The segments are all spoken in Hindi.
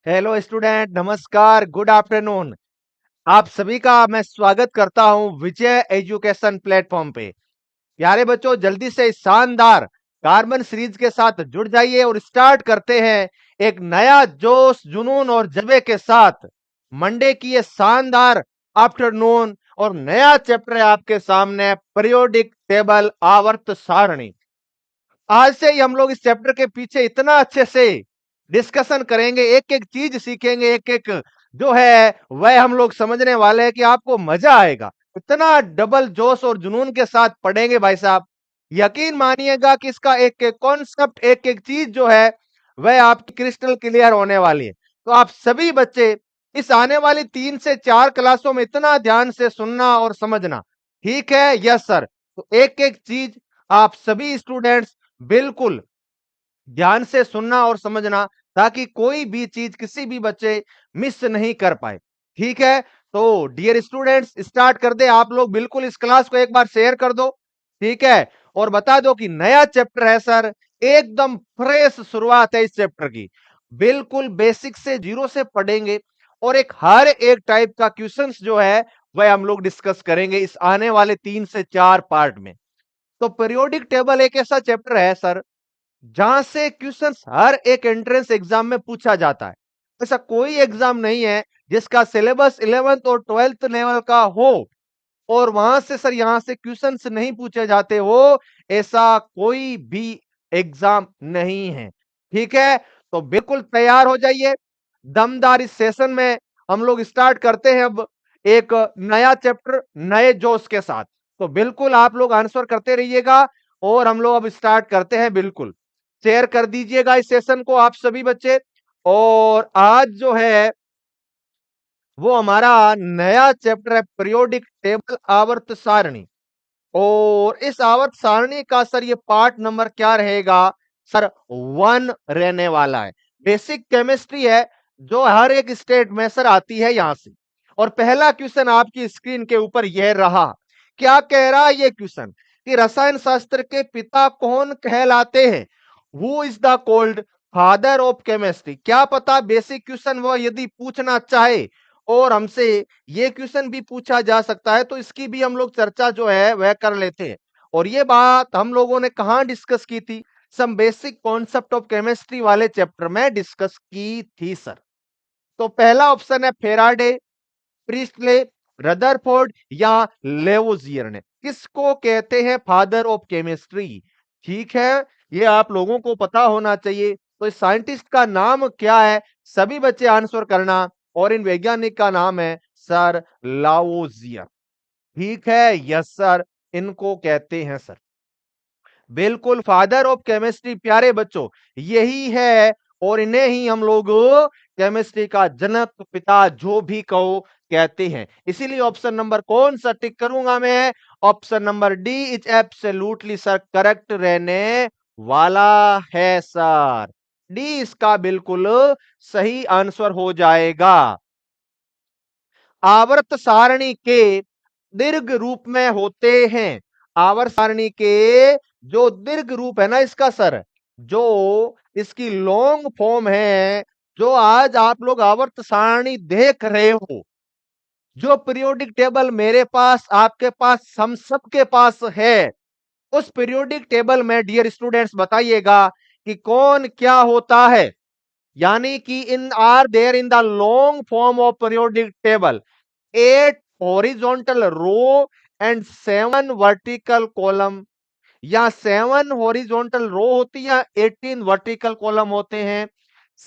हेलो स्टूडेंट, नमस्कार, गुड आफ्टरनून। आप सभी का मैं स्वागत करता हूं विजय एजुकेशन प्लेटफॉर्म पे। प्यारे बच्चों, जल्दी से इस शानदार कार्बन सीरीज के साथ जुड़ जाइए और स्टार्ट करते हैं एक नया जोश, जुनून और जज्बे के साथ। मंडे की ये शानदार आफ्टरनून और नया चैप्टर है आपके सामने, पीरियोडिक टेबल आवर्त सारणी। आज से ही हम लोग इस चैप्टर के पीछे इतना अच्छे से डिस्कशन करेंगे, एक एक चीज सीखेंगे, एक एक जो है वह हम लोग समझने वाले हैं कि आपको मजा आएगा। इतना डबल जोश और जुनून के साथ पढ़ेंगे भाई साहब, यकीन मानिएगा कि इसका एक एक कॉन्सेप्ट, एक एक चीज जो है वह आपकी क्रिस्टल क्लियर होने वाली है। तो आप सभी बच्चे इस आने वाली 3 से 4 क्लासों में इतना ध्यान से सुनना और समझना, ठीक है? Yes sir. तो एक एक चीज आप सभी स्टूडेंट्स बिल्कुल ध्यान से सुनना और समझना, ताकि कोई भी चीज किसी भी बच्चे मिस नहीं कर पाए। ठीक है? तो डियर स्टूडेंट्स, स्टार्ट कर दे आप लोग। बिल्कुल इस क्लास को एक बार शेयर कर दो, ठीक है? और बता दो कि नया चैप्टर है सर, एकदम फ्रेश शुरुआत है इस चैप्टर की। बिल्कुल बेसिक से जीरो से पढ़ेंगे और एक हर एक टाइप का क्वेश्चंस जो है वह हम लोग डिस्कस करेंगे इस आने वाले 3 से 4 पार्ट में। तो पीरियोडिक टेबल एक ऐसा चैप्टर है सर जहां से क्वेश्चंस हर एक एंट्रेंस एग्जाम में पूछा जाता है। ऐसा कोई एग्जाम नहीं है जिसका सिलेबस 11th और 12th लेवल का हो और वहां से सर यहां से क्वेश्चंस नहीं पूछे जाते हो, ऐसा कोई भी एग्जाम नहीं है। ठीक है? तो बिल्कुल तैयार हो जाइए। दमदार इस सेशन में हम लोग स्टार्ट करते हैं अब एक नया चैप्टर नए जोश के साथ। तो बिल्कुल आप लोग आंसर करते रहिएगा और हम लोग अब स्टार्ट करते हैं। बिल्कुल शेयर कर दीजिएगा इस सेशन को आप सभी बच्चे। और आज जो है वो हमारा नया चैप्टर है पीरियोडिक टेबल आवर्त सारणी। और इस आवर्त सारणी का सर ये पार्ट नंबर क्या रहेगा सर? 1 रहने वाला है। बेसिक केमिस्ट्री है जो हर एक स्टेट में सर आती है यहां से। और पहला क्वेश्चन आपकी स्क्रीन के ऊपर यह रहा। क्या कह रहा है ये क्वेश्चन कि रसायन शास्त्र के पिता कौन कहलाते हैं? Who is the cold father of chemistry? क्या पता बेसिक क्वेश्चन वो यदि पूछना चाहे और हमसे ये क्वेश्चन भी पूछा जा सकता है, तो इसकी भी हम लोग चर्चा जो है वह कर लेते हैं। और ये बात हम लोगों ने कहां डिस्कस की थी? Some basic concept of chemistry वाले चैप्टर में डिस्कस की थी सर। तो पहला ऑप्शन है फेराडे, प्रिस्टले, रदरफोर्ड या लेवोजियर ने किसको कहते हैं फादर ऑफ केमिस्ट्री? ठीक है, ये आप लोगों को पता होना चाहिए। तो इस साइंटिस्ट का नाम क्या है? सभी बच्चे आंसर करना। और इन वैज्ञानिक का नाम है सर लावोजियर। ठीक है? यस सर, इनको कहते हैं सर बिल्कुल फादर ऑफ केमिस्ट्री। प्यारे बच्चों, यही है और इन्हें ही हम लोग केमिस्ट्री का जनक, पिता जो भी कहो कहते हैं। इसीलिए ऑप्शन नंबर कौन सा टिक करूंगा मैं? Option number D is absolutely sir correct रहने वाला है सर। डी इसका बिल्कुल सही आंसर हो जाएगा। आवर्त सारणी के दीर्घ रूप में होते हैं। आवर्त सारणी के जो दीर्घ रूप है ना इसका सर, जो इसकी लॉन्ग फॉर्म है, जो आज आप लोग आवर्त सारणी देख रहे हो, जो पीरियोडिक टेबल मेरे पास, आपके पास, हम सबके पास है, उस पीरियोडिक टेबल में डियर स्टूडेंट्स बताइएगा कि कौन क्या होता है। यानी कि in are there in the long form of periodic table 8 horizontal row and 7 vertical column, या 7 हॉरिजॉन्टल रो होती है, 18 वर्टिकल कॉलम होते हैं।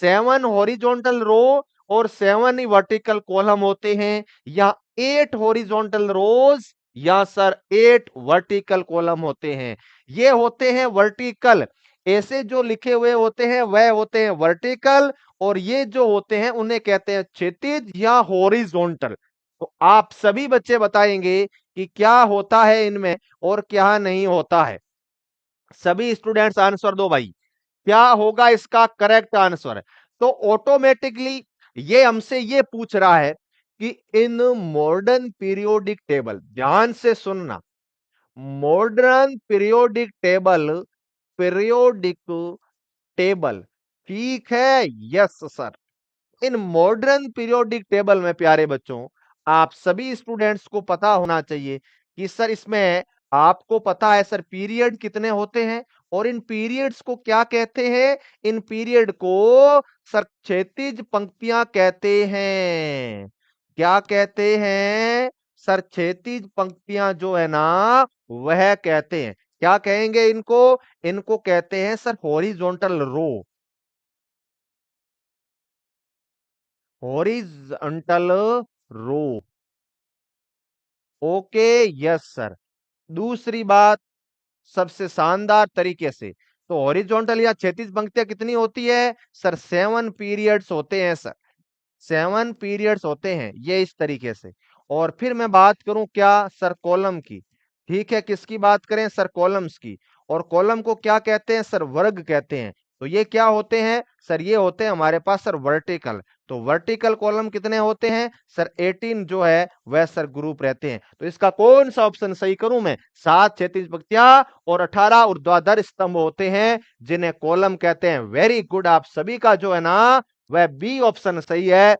7 हॉरिजॉन्टल रो और 7 ही वर्टिकल कॉलम होते हैं, या 8 हॉरिजॉन्टल रोज या सर 8 वर्टिकल कॉलम होते हैं। ये होते हैं वर्टिकल। ऐसे जो लिखे हुए होते हैं वह होते हैं वर्टिकल, और ये जो होते हैं उन्हें कहते हैं क्षैतिज या हॉरिजॉन्टल। तो आप सभी बच्चे बताएंगे कि क्या होता है इनमें और क्या नहीं होता है। सभी स्टूडेंट्स आंसर दो भाई, क्या होगा इसका करेक्ट आंसर? तो ऑटोमेटिकली ये हमसे ये पूछ रहा है कि इन मॉडर्न पीरियोडिक टेबल, ध्यान से सुनना, modern periodic table, periodic table, ठीक है? Yes sir, in modern periodic table में प्यारे बच्चों आप सभी स्टूडेंट्स को पता होना चाहिए कि सर इसमें आपको पता है सर पीरियड कितने होते हैं और इन पीरियड्स को क्या कहते हैं। इन पीरियड को सर क्षैतिज पंक्तियां कहते हैं। क्या कहते हैं सर? क्षैतिज पंक्तियां जो है ना वह कहते हैं। क्या कहेंगे इनको? इनको कहते हैं sir horizontal row. Horizontal row. Okay, yes sir. दूसरी बात, सबसे शानदार तरीके से, तो हॉरिजॉन्टल या क्षैतिज पंक्तियां कितनी होती है सर? 7 पीरियड्स होते हैं सर। 7 पीरियड्स होते हैं ये इस तरीके से। और फिर मैं बात करूं क्या सर? कॉलम की। ठीक है, किसकी बात करें सर? कॉलम्स की। और कॉलम को क्या कहते हैं सर? वर्ग कहते हैं। तो ये क्या होते हैं सर? ये होते हैं हमारे पास सर वर्टिकल। तो वर्टिकल कॉलम कितने होते हैं सर? 18 जो है वह सर ग्रुप रहते हैं। तो इसका कौन सा ऑप्शन सही करूं मैं? 7 क्षैतिज पंक्तियां और 18 ऊर्ध्वाधर स्तंभ होते हैं जिन्हें कॉलम कहते हैं। वेरी गुड, आप सभी का जो है ना वह बी ऑप्शन सही है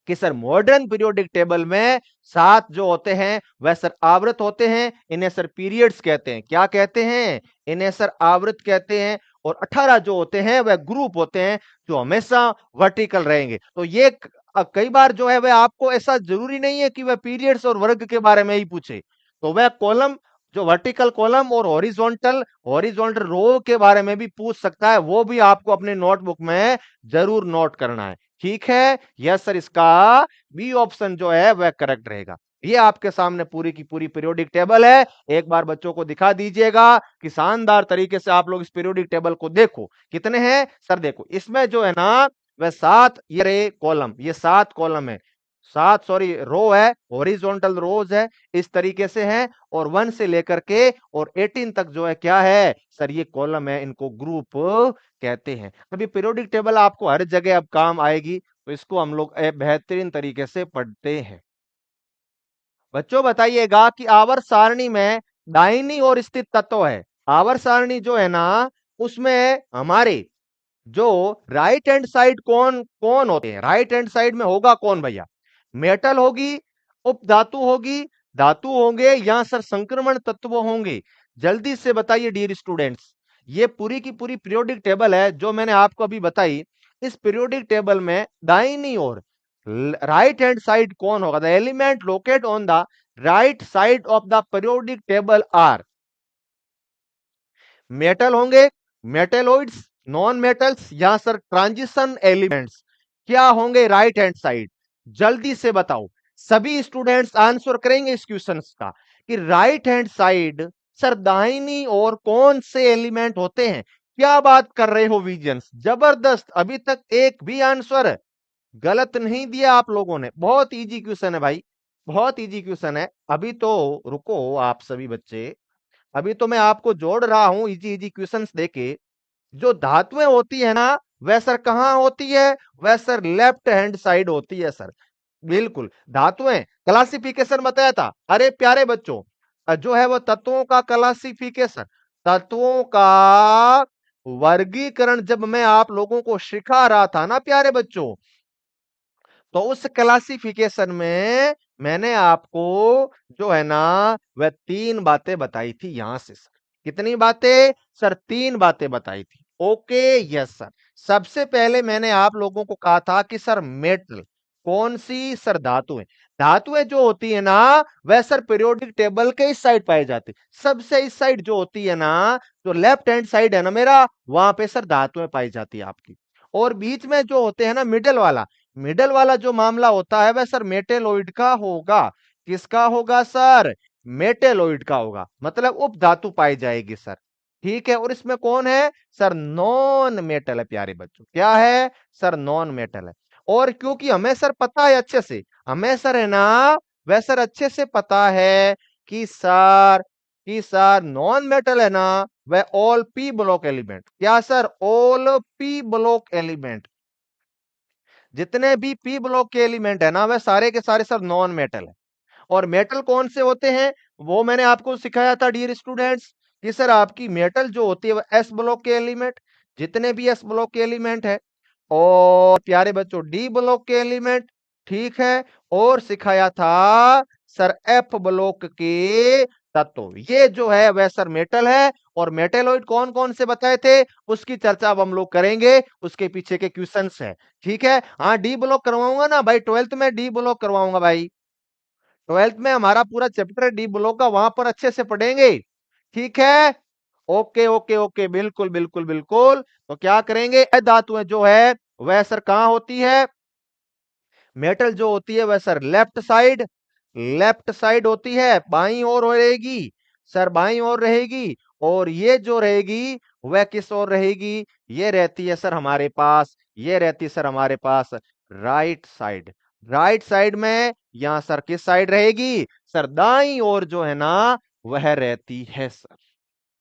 कि सर मॉडर्न पीरियोडिक टेबल में 7 जो होते हैं वह सर आवृत होते हैं। इन्हें सर पीरियड्स कहते हैं। क्या कहते हैं? इन्हें सर आवृत कहते हैं। और 18 जो होते हैं वह ग्रुप होते हैं जो हमेशा वर्टिकल रहेंगे। तो ये कई बार जो है वह आपको ऐसा जरूरी नहीं है कि वह पीरियड्स और वर्ग के बारे में ही पूछे। तो वह कॉलम जो वर्टिकल कॉलम और हॉरिजॉन्टल हॉरिजॉन्टल रो के बारे में भी पूछ सकता है। वो भी आपको अपने नोटबुक में जरूर नोट करना है। ठीक है, यस सर, इसका बी ऑप्शन जो है वह करेक्ट रहेगा। ये आपके सामने पूरी की पूरी पीरियोडिक टेबल है। एक बार बच्चों को दिखा दीजिएगा कि शानदार तरीके से आप लोग इस पीरियोडिक टेबल को देखो। कितने हैं सर? देखो इसमें जो है ना वह 7 ये कॉलम, ये 7 कॉलम है। 7 सॉरी रो है, हॉरिजॉन्टल रोज है, इस तरीके से है। और 1 से लेकर के और 18 तक जो है क्या है सर? ये कॉलम है, इनको ग्रुप कहते हैं। अभी पीरियोडिक टेबल आपको हर जगह अब काम आएगी, तो इसको हम लोग बेहतरीन तरीके से पढ़ते हैं। बच्चों बताइएगा कि आवर्त सारणी में दाहिनी ओर स्थित तत्व है। आवर्त सारणी जो है ना उसमें हमारे जो राइट हैंड साइड कौन कौन होते हैं? राइट हैंड साइड में होगा कौन भैया? मेटल होगी, उपधातु होगी, धातु होंगे या सर संक्रमण तत्व होंगे? जल्दी से बताइए डियर स्टूडेंट्स। ये पूरी की पूरी पीरियोडिक टेबल है जो मैंने आपको अभी बताई। इस पीरियोडिक टेबल में दाहिनी ओर राइट हैंड साइड कौन होगा? The element locate on the right side of the periodic table are metal होंगे, मेटेलॉइड्स, नॉन मेटल्स या सर ट्रांजिशन एलिमेंट्स। क्या होंगे राइट हैंड साइड? जल्दी से बताओ। सभी स्टूडेंट्स आंसर करेंगे इस क्वेश्चन का कि राइट हैंड साइड सर दाहिनी और कौन से एलिमेंट होते हैं? क्या बात कर रहे हो विजन्स, जबरदस्त। अभी तक एक भी आंसर गलत नहीं दिया आप लोगों ने। बहुत इजी क्वेश्चन है भाई, बहुत इजी क्वेश्चन है। अभी तो रुको आप सभी बच्चे, अभी तो मैं आपको जोड़ रहा हूं इजी इजी क्वेश्चंस देके। जो धातुएं होती है ना वह सर कहां होती है? वह सर लेफ्ट हैंड साइड होती है सर। बिल्कुल, धातुएं क्लासिफिकेशन बताया था। अरे प्यारे बच्चों, जो है वो तत्वों का क्लासिफिकेशन, तत्वों का वर्गीकरण जब मैं आप लोगों को सिखा रहा था ना प्यारे बच्चों, तो उस क्लासिफिकेशन में मैंने आपको जो है ना वह 3 बातें बताई थी यहां से सर। कितनी बातें सर? 3 बातें बताई थी। Okay, yes sir. सबसे पहले मैंने आप लोगों को कहा था कि सर मेटल, कौन सी सर? धातुएं। धातुएं जो होती है ना वह सर पीरियोडिक टेबल के इस साइड पाई जाती, सबसे इस साइड जो होती है ना, जो लेफ्ट हैंड साइड है ना मेरा, वहां पे सर धातुएं पाई जाती है आपकी। और बीच में जो होते हैं ना मिडल वाला जो मामला होता है वह सर मेटेलॉइड का होगा। किसका होगा सर? मेटेलॉइड का होगा, मतलब उप धातु पाई जाएगी सर। ठीक है, और इसमें कौन है सर? नॉन मेटल है प्यारे बच्चों। क्या है सर? नॉन मेटल है। और क्योंकि हमें सर पता है अच्छे से, हमें सर है ना वह सर अच्छे से पता है कि सर नॉन मेटल है ना वह ऑल पी ब्लॉक एलिमेंट। क्या sir? All P block element, जितने भी पी ब्लॉक के एलिमेंट है ना वह सारे के सारे सर नॉन मेटल है। और मेटल कौन से होते हैं वो मैंने आपको सिखाया था डियर स्टूडेंट्स कि सर आपकी मेटल जो होती है वह एस ब्लॉक के एलिमेंट, जितने भी एस ब्लॉक के एलिमेंट है और प्यारे बच्चों डी ब्लॉक के एलिमेंट, ठीक है, और सिखाया था सर एफ ब्लॉक के तत्व। ये जो है वह सर मेटल है, और मेटेलॉइड कौन कौन से बताए थे उसकी चर्चा अब हम लोग करेंगे, उसके पीछे के क्वेश्चंस है, ठीक है। हाँ डी ब्लॉक करवाऊंगा ना भाई, 12th में डी ब्लॉक करवाऊंगा भाई, 12th में हमारा पूरा चैप्टर डी ब्लॉक का, वहां पर अच्छे से पढ़ेंगे, ठीक है। ओके ओके ओके, बिल्कुल बिल्कुल बिल्कुल। तो क्या करेंगे, धातुएं जो है वह सर कहां होती है, मेटल जो होती है वह सर लेफ्ट साइड होती है, बाईं ओर रहेगी सर, बाईं ओर रहेगी। और ये जो रहेगी वह किस ओर रहेगी, ये रहती है सर हमारे पास, ये रहती है सर हमारे पास राइट साइड। राइट साइड में यहां सर किस साइड रहेगी, सर दाईं ओर जो है ना वह रहती है सर।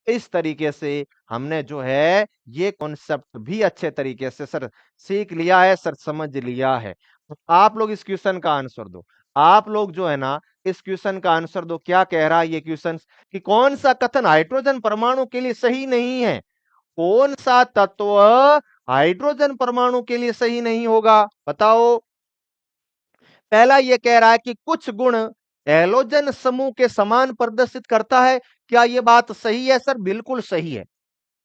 इस तरीके से हमने जो है ये कॉन्सेप्ट भी अच्छे तरीके से सर सीख लिया है सर, समझ लिया है। तो आप लोग इस क्वेश्चन का आंसर दो, आप लोग जो है ना इस क्वेश्चन का आंसर दो। क्या कह रहा है ये क्वेश्चन, कि कौन सा कथन हाइड्रोजन परमाणु के लिए सही नहीं है, कौन सा तत्व हाइड्रोजन परमाणु के लिए सही नहीं होगा, बताओ। पहला ये कह रहा है कि कुछ गुण हैलोजन समूह के समान प्रदर्शित करता है। क्या ये बात सही है सर, बिल्कुल सही है,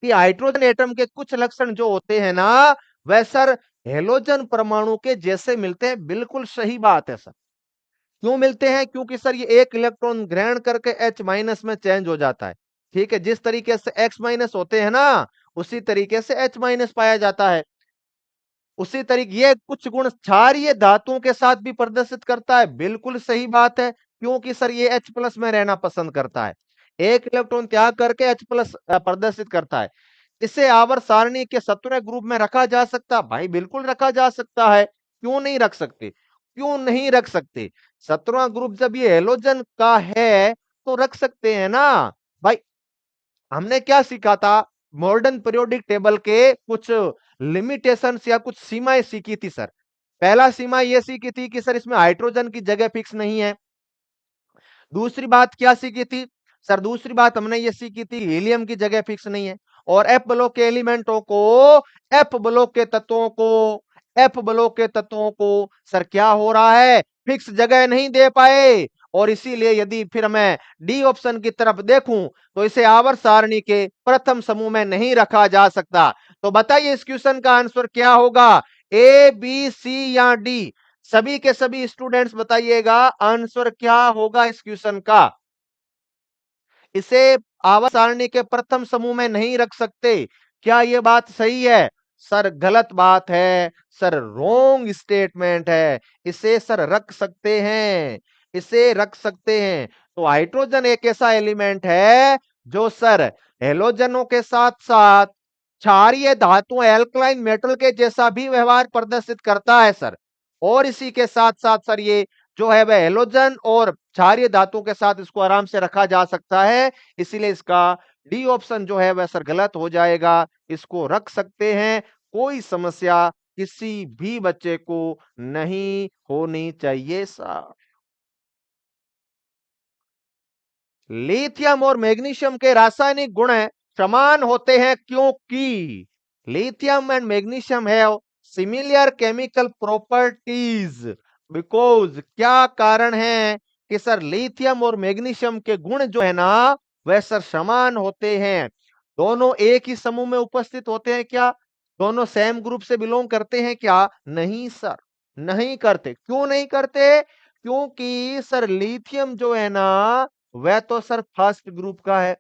कि हाइड्रोजन एटम के कुछ लक्षण जो होते हैं ना वह सर हेलोजन परमाणु के जैसे मिलते हैं, बिल्कुल सही बात है सर। क्यों मिलते हैं, क्योंकि सर ये एक इलेक्ट्रॉन ग्रहण करके H माइनस में चेंज हो जाता है, ठीक है। जिस तरीके से X माइनस होते हैं ना उसी तरीके से H माइनस पाया जाता है। उसी तरीके ये कुछ गुण क्षारीय धातुओं के साथ भी प्रदर्शित करता है, बिल्कुल सही बात है, क्योंकि सर ये H प्लस में रहना पसंद करता है, एक इलेक्ट्रॉन त्याग करके H प्लस प्रदर्शित करता है। इसे आवर्त सारणी के 17 ग्रुप में रखा जा सकता, भाई बिल्कुल रखा जा सकता है, क्यों नहीं रख सकते, क्यों नहीं रख सकते। 17वां ग्रुप जब ये हेलोजन का है तो रख सकते हैं ना भाई। हमने क्या सीखा था, मॉडर्न पीरियोडिक टेबल के कुछ लिमिटेशंस या कुछ सीमाएं सीखी थी सर। पहला सीमा ये सीखी थी कि सर इसमें हाइड्रोजन की जगह फिक्स नहीं है। दूसरी बात क्या सीखी थी सर, दूसरी बात हमने ये सीखी थी हीलियम की जगह फिक्स नहीं है। और एफ ब्लॉक के एलिमेंटों को, एफ ब्लॉक के तत्वों को, एफ ब्लॉक के तत्वों को सर क्या हो रहा है, फिक्स जगह नहीं दे पाए। और इसीलिए यदि फिर मैं डी ऑप्शन की तरफ देखूं तो इसे आवर्त सारणी के प्रथम समूह में नहीं रखा जा सकता। तो बताइए इस क्वेश्चन का आंसर क्या होगा, ए बी सी या डी, सभी के सभी स्टूडेंट्स बताइएगा आंसर क्या होगा इस क्वेश्चन का। इसे आवर्त सारणी के प्रथम समूह में नहीं रख सकते, क्या यह बात सही है, सर गलत बात है सर, रॉन्ग स्टेटमेंट है। इसे सर रख सकते हैं, इसे रख सकते हैं। तो हाइड्रोजन एक ऐसा एलिमेंट है जो सर हेलोजनों के साथ साथ क्षारीय धातु एल्कलाइन मेटल के जैसा भी व्यवहार प्रदर्शित करता है सर। और इसी के साथ साथ सर ये जो है वह हेलोजन और क्षारीय धातुओं के साथ इसको आराम से रखा जा सकता है। इसीलिए इसका डी ऑप्शन जो है वह सर गलत हो जाएगा, इसको रख सकते हैं, कोई समस्या किसी भी बच्चे को नहीं होनी चाहिए सर। लिथियम और मैग्नीशियम के रासायनिक गुण समान होते हैं क्योंकि lithium and magnesium have similar chemical properties. Because क्या कारण है कि सर लिथियम और मैग्नीशियम के गुण जो है ना वह सर समान होते हैं। दोनों एक ही समूह में उपस्थित होते हैं क्या, दोनों सेम ग्रुप से बिलोंग करते हैं क्या, नहीं सर, नहीं करते। क्यों नहीं करते, क्योंकि सर लिथियम जो है ना वह तो सर फर्स्ट ग्रुप का है,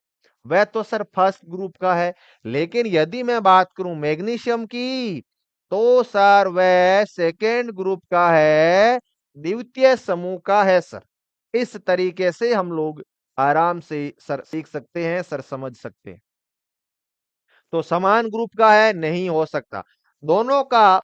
वह तो सर फर्स्ट ग्रुप का है। लेकिन यदि मैं बात करूं मैग्नीशियम की तो सर वह सेकेंड ग्रुप का है, द्वितीय समूह का है सर। इस तरीके से हम लोग आराम से सर सीख सकते हैं सर, समझ सकते हैं। तो समान ग्रुप का है, नहीं हो सकता। दोनों का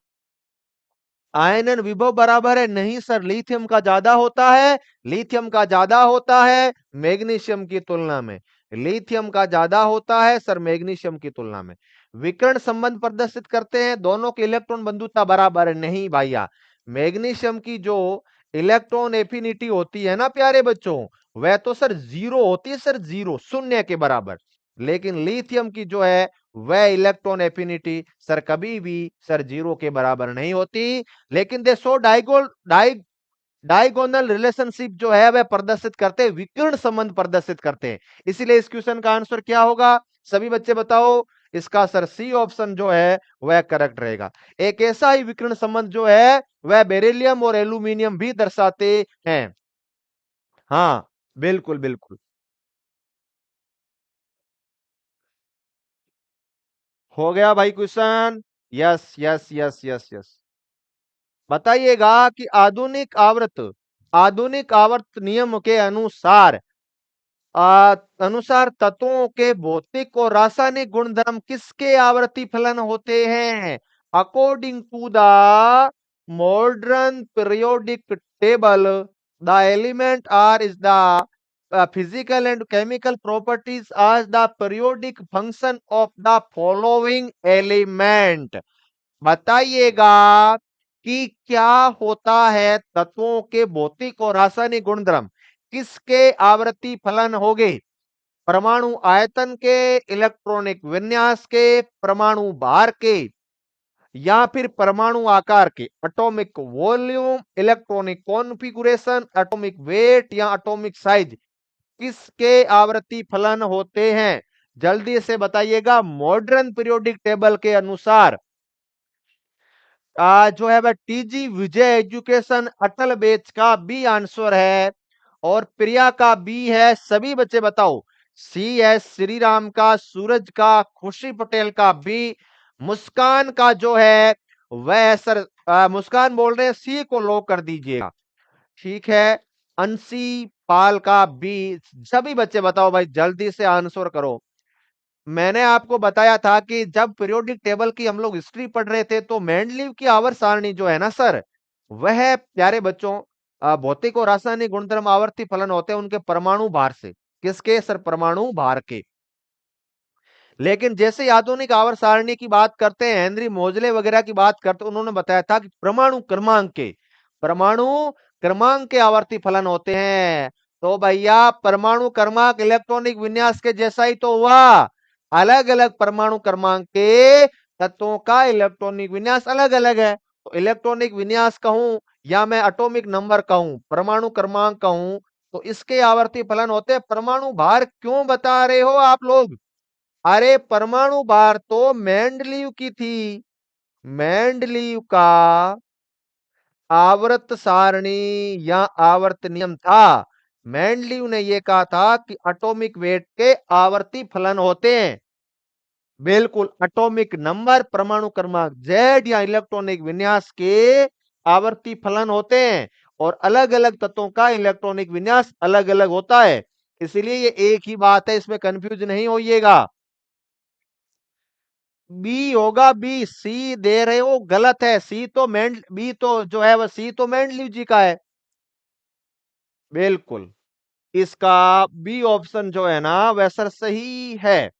आयनन विभव बराबर है, नहीं सर, लिथियम का ज्यादा होता है, लिथियम का ज्यादा होता है मैग्नीशियम की तुलना में, लिथियम का ज्यादा होता है सर मैग्नीशियम की तुलना में। विकर्ण संबंध प्रदर्शित करते हैं, दोनों की इलेक्ट्रॉन बंधुता बराबर है, नहीं भैया। मैग्नीशियम की जो इलेक्ट्रॉन एफिनिटी होती है ना प्यारे बच्चों, वह तो सर जीरो होती है सर, जीरो, शून्य के बराबर। लेकिन लिथियम की जो है वह इलेक्ट्रॉन एफिनिटी सर कभी भी सर 0 के बराबर नहीं होती, लेकिन दे शो डायगोनल रिलेशनशिप जो है वह प्रदर्शित करते हैं, विकर्ण संबंध प्रदर्शित करते हैं। इसीलिए इस क्वेश्चन का आंसर क्या होगा, सभी बच्चे बताओ। इसका सर सी ऑप्शन जो है वह करेक्ट रहेगा। एक ऐसा ही विकर्ण संबंध जो है वह बेरिलियम और एल्यूमिनियम भी दर्शाते हैं। हाँ, बिल्कुल बिल्कुल। हो गया भाई question. Yes yes yes yes yes. बताइएगा कि आधुनिक आवर्त नियम के अनुसार अनुसार तत्वों के भौतिक और रासायनिक गुणधर्म किसके आवर्ती फलन होते हैं। According to the modern periodic table, the element are is the physical and chemical properties as the periodic function of the following element. बताइएगा कि क्या होता है तत्वों के भौतिक और रासायनिक गुणधर्म किसके आवर्ती फलन होंगे। परमाणु आयतन के, इलेक्ट्रॉनिक विन्यास के, परमाणु भार के, या फिर परमाणु आकार के, atomic volume, electronic configuration, atomic weight या एटॉमिक साइज किसके आवर्ती फलन होते हैं। जल्दी से बताइएगा। मॉडर्न पीरियोडिक टेबल के अनुसार जो है वह टीजी विजय एजुकेशन अटल बैच का बी आंसर है, और प्रिया का बी है। सभी बच्चे बताओ। सी है श्री राम का, सूरज का, खुशी पटेल का बी, मुस्कान का जो है वह सर मुस्कान बोल रहे हैं सी को लॉक कर दीजिएगा। ठीक है। अंशी पाल का बी। सभी बच्चे बताओ भाई, जल्दी से आंसर करो। मैंने आपको बताया था कि जब पीरियोडिक टेबल की हम लोग हिस्ट्री पढ़ रहे थे तो मेंडलीव की आवर्त सारणी जो है ना सर, वह प्यारे बच्चों भौतिक और रासायनिक गुणधर्म आवर्ती फलन होते हैं उनके परमाणु भार से। किसके सर, परमाणु भार के। लेकिन जैसे ही आधुनिक आवर्त सारणी की बात करते हैं, हेनरी मोजले वगैरह की बात करते हैं, उन्होंने बताया था कि परमाणु क्रमांक के आवर्ती फलन होते हैं। तो भैया परमाणु क्रमांक इलेक्ट्रॉनिक विन्यास के जैसा ही तो हुआ। अलग अलग परमाणु क्रमांक के तत्वों का इलेक्ट्रॉनिक विन्यास अलग अलग है। तो इलेक्ट्रॉनिक विन्यास कहूं या मैं एटॉमिक नंबर कहूं, परमाणु क्रमांक कहूं, तो इसके आवर्ती फलन होते हैं। परमाणु भार क्यों बता रहे हो आप लोग। अरे परमाणु भार तो मेंडलीव की थी। मेंडलीव का आवर्त सारणी या आवर्त नियम था। मेंडलीव ने यह कहा था कि एटॉमिक वेट के आवर्ती फलन होते हैं। बिल्कुल, एटॉमिक नंबर, परमाणु क्रमांक जेड या इलेक्ट्रॉनिक विन्यास के आवर्ती फलन होते हैं, और अलग अलग तत्वों का इलेक्ट्रॉनिक विन्यास अलग अलग होता है। इसलिए ये एक ही बात है, इसमें कंफ्यूज नहीं होइएगा। बी होगा बी, सी दे रहे हो गलत है। सी तो बी तो जो है वह सी तो मेंडलीव जी का है। बिल्कुल, इसका बी ऑप्शन जो है ना वह सर सही है।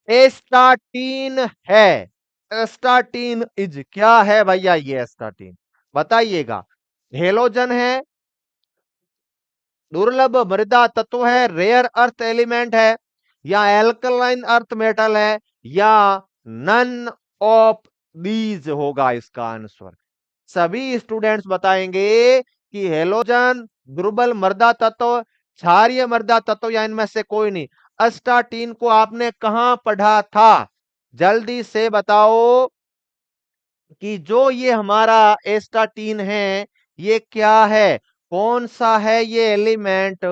एस्टाटीन है। एस्टाटीन इज क्या है भैया, ये एस्टाटीन बताइएगा। हेलोजन है, दुर्लभ मृदा तत्व है, रेयर अर्थ एलिमेंट है, या एल्कलाइन अर्थ मेटल है, या नन ऑफ दीज होगा इसका आंसर। सभी स्टूडेंट्स बताएंगे कि हेलोजन, दुर्बल मृदा तत्व, क्षारीय मृदा तत्व, या इनमें से कोई नहीं। अस्टाटीन को आपने कहां पढ़ा था, जल्दी से बताओ कि जो ये हमारा एस्टाटीन है ये क्या है, कौन सा है ये एलिमेंट।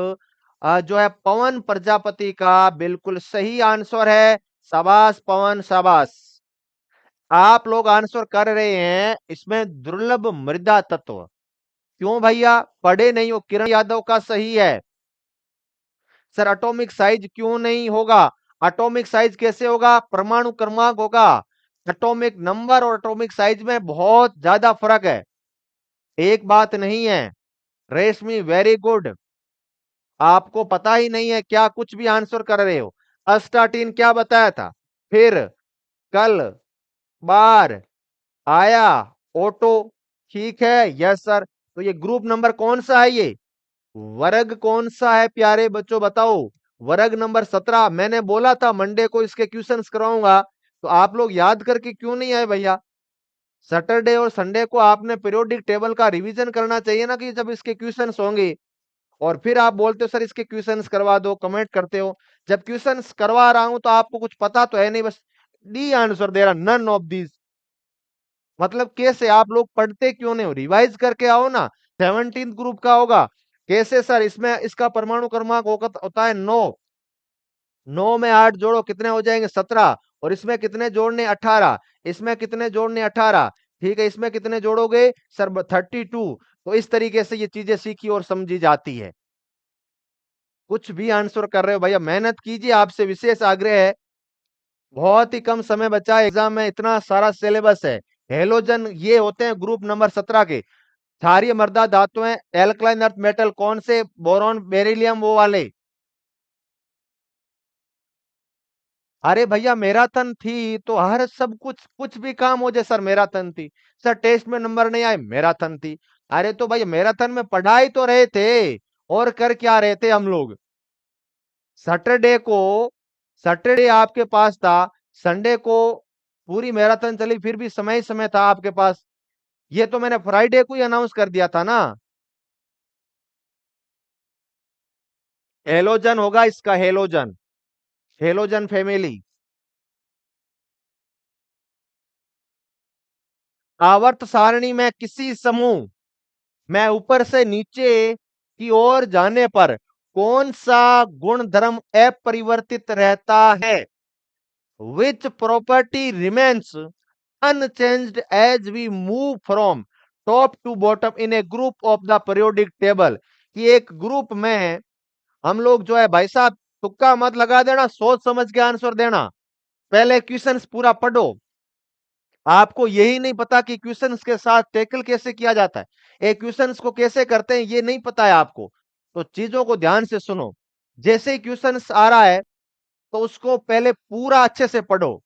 जो है पवन प्रजापति का बिल्कुल सही आंसर है। शाबाश पवन, शाबाश। आप लोग आंसर कर रहे हैं। इसमें दुर्लभ मृदा तत्व क्यों भैया, पढ़े नहीं हो। किरण यादव का सही है सर। एटॉमिक साइज क्यों नहीं होगा, एटॉमिक साइज कैसे होगा, परमाणु क्रमांक होगा। एटॉमिक नंबर और एटॉमिक साइज में बहुत ज्यादा फर्क है, एक बात नहीं है। रेशमी वेरी गुड, आपको पता ही नहीं है क्या कुछ भी आंसर कर रहे हो। अस्टाटीन क्या बताया था, फिर, कल, बार, आया, ऑटो। ठीक है, यस सर। तो ये ग्रुप नंबर कौन सा है, ये वर्ग कौन सा है प्यारे बच्चों बताओ। वर्ग नंबर 17 मैंने बोला था मंडे को इसके क्वेश्चंस कराऊंगा, तो आप लोग याद करके क्यों नहीं आए भैया? सैटरडे और संडे को आपने पीरियोडिक टेबल का रिवीजन करना चाहिए ना, कि जब इसके क्वेश्चंस होंगे। और फिर आप बोलते हो सर इसके क्वेश्चंस करवा दो, कमेंट करते हो। जब क्वेश्चंस करवा रहा हूं तो आपको कुछ पता तो है नहीं, बस डी आंसर दे रहा, नन ऑफ दीज। मतलब कैसे? आप लोग पढ़ते क्यों नहीं हो? रिवाइज करके आओ ना। 17 ग्रुप का होगा। कैसे सर? इसमें इसका परमाणु क्रमांक होता है 9। 9 में 8 जोड़ो कितने हो जाएंगे? 17। और इसमें कितने जोड़ने? 18। इसमें कितने जोड़ने? 18। ठीक है, इसमें कितने जोड़ोगे सर? 32। तो इस तरीके से ये चीजें सीखी और समझी जाती है। कुछ भी आंसर कर रहे हो भैया, मेहनत कीजिए, आपसे विशेष आग्रह है। बहुत ही कम समय बचा है एग्जाम में, इतना सारा सिलेबस है। हेलोजन ये होते हैं ग्रुप नंबर 17 के। क्षारीय मृदा धातुएं, एल्कलाइन अर्थ मेटल कौन से? बोरॉन, बेरिलियम, वो वाले। अरे भैया मैराथन थी तो हर सब कुछ भी काम हो जाए सर, मैराथन थी। सर टेस्ट में नंबर नहीं आए, मैराथन थी। अरे तो भैया मैराथन में पढ़ाई तो रहे थे, और कर क्या रहे थे हम लोग? सैटरडे को, सैटरडे आपके पास था, संडे को पूरी मैराथन चली, फिर भी समय ही समय था आपके पास। ये तो मैंने फ्राइडे को ही अनाउंस कर दिया था ना। हेलोजन होगा इसका, हेलोजन, हेलोजन फैमिली। आवर्त सारणी में किसी समूह में ऊपर से नीचे की ओर जाने पर कौन सा गुणधर्म अपरिवर्तित रहता है? Which property remains unchanged as we move from top to bottom in a group of the periodic table. कि एक ग्रुप में हम लोग जो है भाई साहब, तुक्का मत लगा देना, सोच समझ के आंसर देना। पहले क्वेश्चंस पूरा पढ़ो। आपको यही नहीं पता कि क्वेश्चंस के साथ टैकल कैसे किया जाता है, एक क्वेश्चंस को कैसे करते हैं, ये नहीं पता है आपको। तो चीजों को ध्यान से सुनो। जैसे ही क्वेश्चंस आ रहा है तो उसको पहले पूरा अच्छे से पढ़ो,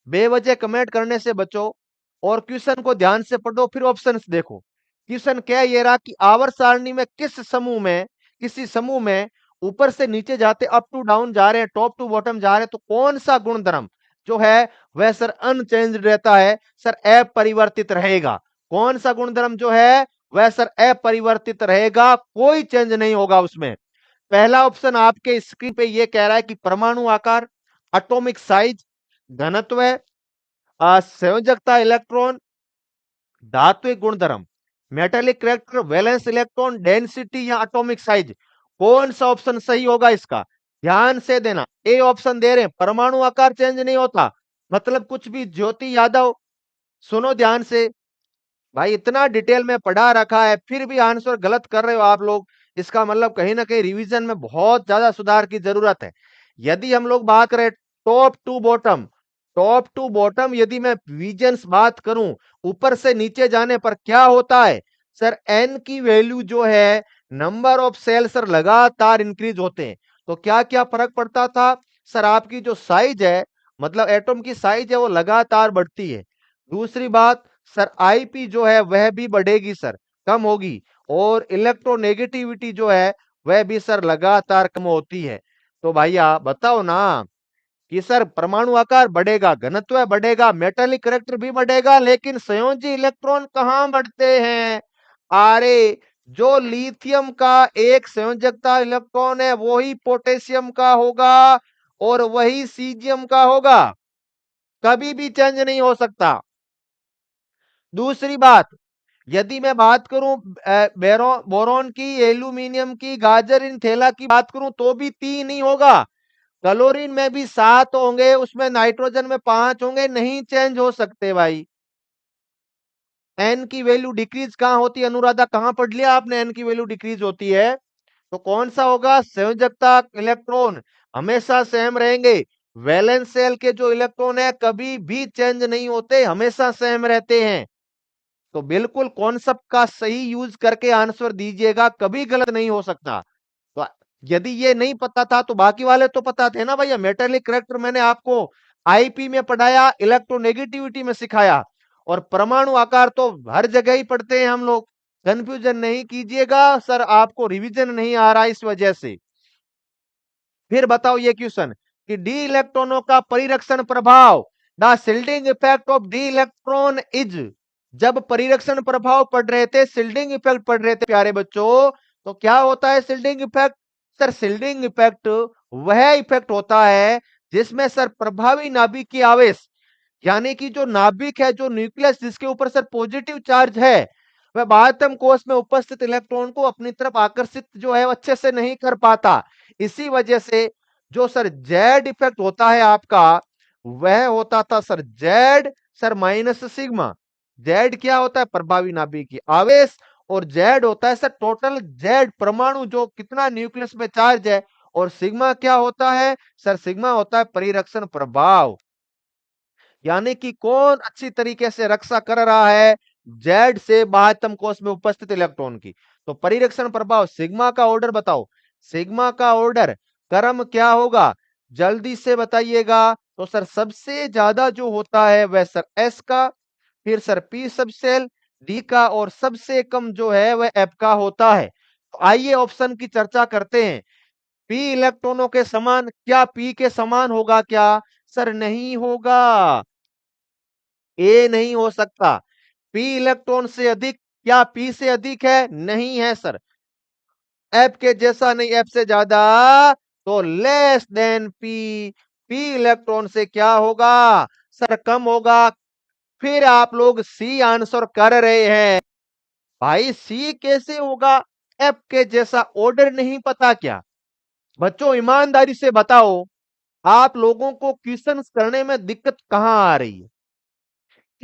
बेवजह कमेंट करने से बचो, और क्वेश्चन को ध्यान से पढ़ो, फिर ऑप्शंस देखो। क्वेश्चन क्या ये रहा कि आवर्त सारणी में किस समूह में, किसी समूह में ऊपर से नीचे जाते, अप टू डाउन जा रहे हैं, टॉप टू बॉटम जा रहे हैं, तो कौन सा गुणधर्म जो है वह सर अनचेंज रहता है? सर अपरिवर्तित रहेगा। कौन सा गुणधर्म जो है वह सर अपरिवर्तित रहेगा, कोई चेंज नहीं होगा उसमें। पहला ऑप्शन आपके स्क्रीन पे ये कह रहा है कि परमाणु आकार, एटॉमिक साइज, घनत्व, संयोजकता इलेक्ट्रॉन, धात्विक गुणधर्म, metallic character, valence electron density, या एटॉमिक साइज। कौन सा ऑप्शन सही होगा इसका? ध्यान से देना। ए ऑप्शन दे रहे हैं परमाणु आकार चेंज नहीं होता, मतलब कुछ भी। ज्योति यादव सुनो ध्यान से, भाई इतना डिटेल में पढ़ा रखा है फिर भी आंसर गलत कर रहे हो आप लोग। इसका मतलब कहीं ना कहीं रिवीजन में बहुत ज्यादा सुधार की जरूरत है। यदि हम लोग बात करें top to bottom, top to bottom यदि मैं विजन्स बात करूं, ऊपर से नीचे जाने पर क्या होता है? सर एन की वैल्यू जो है, नंबर ऑफ सेल सर लगातार इंक्रीज होते हैं। तो क्या क्या फर्क पड़ता था? सर आपकी जो साइज है, मतलब एटॉम की साइज है, वो लगातार बढ़ती है। दूसरी बात, सर आईपी जो है वह भी बढ़ेगी सर, कम होगी। और इलेक्ट्रोनेगेटिविटी जो है वह भी सर लगातार कम होती है। तो भैया बताओ ना कि सर परमाणु आकार बढ़ेगा, घनत्व बढ़ेगा, मेटालिक करैक्टर भी बढ़ेगा, लेकिन संयोजी इलेक्ट्रॉन कहां बढ़ते हैं? अरे जो लिथियम का एक संयोजकता इलेक्ट्रॉन है वही पोटेशियम का होगा, और वही सीजियम का होगा, कभी भी चेंज नहीं हो सकता। दूसरी बात, यदि मैं बात करूं बोरॉन की, एल्यूमिनियम की, गाजर इन थैला की बात करूं, तो भी 3 ही होगा। क्लोरीन में भी 7 होंगे, उसमें नाइट्रोजन में 5 होंगे, नहीं चेंज हो सकते भाई। एन की वैल्यू डिक्रीज कहां होती है? अनुराधा कहां पढ़ लिया आपने एन की वैल्यू डिक्रीज होती है? तो कौन सा होगा? संयोजकता इलेक्ट्रॉन हमेशा सेम रहेंगे। वैलेंस सेल के जो इलेक्ट्रॉन है कभी भी चेंज नहीं होते, हमेशा सेम रहते हैं। तो बिल्कुल कॉन्सेप्ट का सही यूज करके आंसर दीजिएगा, कभी गलत नहीं हो सकता। तो यदि ये नहीं पता था तो बाकी वाले तो पता थे ना भैया। मेटेलिक करैक्टर मैंने आपको आईपी में पढ़ाया, इलेक्ट्रोनेगेटिविटी में सिखाया, और परमाणु आकार तो हर जगह ही पढ़ते हैं हम लोग। कंफ्यूजन नहीं कीजिएगा सर, आपको रिवीजन नहीं आ रहा इस वजह से। फिर बताओ ये क्वेश्चन कि डी इलेक्ट्रॉनों का परिरक्षण प्रभाव, the shielding effect of D electron is, जब परिरक्षण प्रभाव पड़ रहे थे, शिल्डिंग इफेक्ट पड़ रहे थे प्यारे बच्चों, तो क्या होता है shielding effect? Sir shielding effect वह इफेक्ट होता है जिसमें सर प्रभावी नाभिक की आवेश, यानी कि जो नाभिक है, जो न्यूक्लियस जिसके ऊपर सर पॉजिटिव चार्ज है, वह बाह्यतम कोश में उपस्थित इलेक्ट्रॉन को अपनी तरफ आकर्षित जो है अच्छे से नहीं कर पाता। इसी वजह से जो सर जेड इफेक्ट होता है आपका, वह होता था sir Z sir minus sigma. Z क्या होता है? प्रभावी नाभिक की आवेश, और जेड होता है सर टोटल जेड परमाणु जो कितना न्यूक्लियस में चार्ज है, और सिग्मा क्या होता है? सर सिग्मा होता है परिरक्षण प्रभाव, यानी कि कौन अच्छी तरीके से रक्षा कर रहा है जेड से बाह्यतम कोश में उपस्थित इलेक्ट्रॉन की। तो परिरक्षण प्रभाव सिग्मा का ऑर्डर बताओ, सिग्मा का ऑर्डर क्रम क्या होगा? जल्दी से बताइएगा। तो सर सबसे ज्यादा जो होता है वह सर एस का, फिर सर पी सबसेल डी का, और सबसे कम जो है वह एफ का होता है। तो आइए ऑप्शन की चर्चा करते हैं। पी इलेक्ट्रॉनों के समान, क्या पी के समान होगा क्या? सर नहीं होगा, ए नहीं हो सकता। पी इलेक्ट्रॉन से अधिक, क्या पी से अधिक है? नहीं है सर। एफ के जैसा नहीं, एफ से ज्यादा, तो less than P. P electron से क्या होगा? सर कम होगा। फिर आप लोग सी आंसर कर रहे हैं। भाई सी कैसे होगा? एफ के जैसा। ऑर्डर नहीं पता क्या? बच्चों ईमानदारी से बताओ, आप लोगों को क्वेश्चन करने में दिक्कत कहां आ रही है?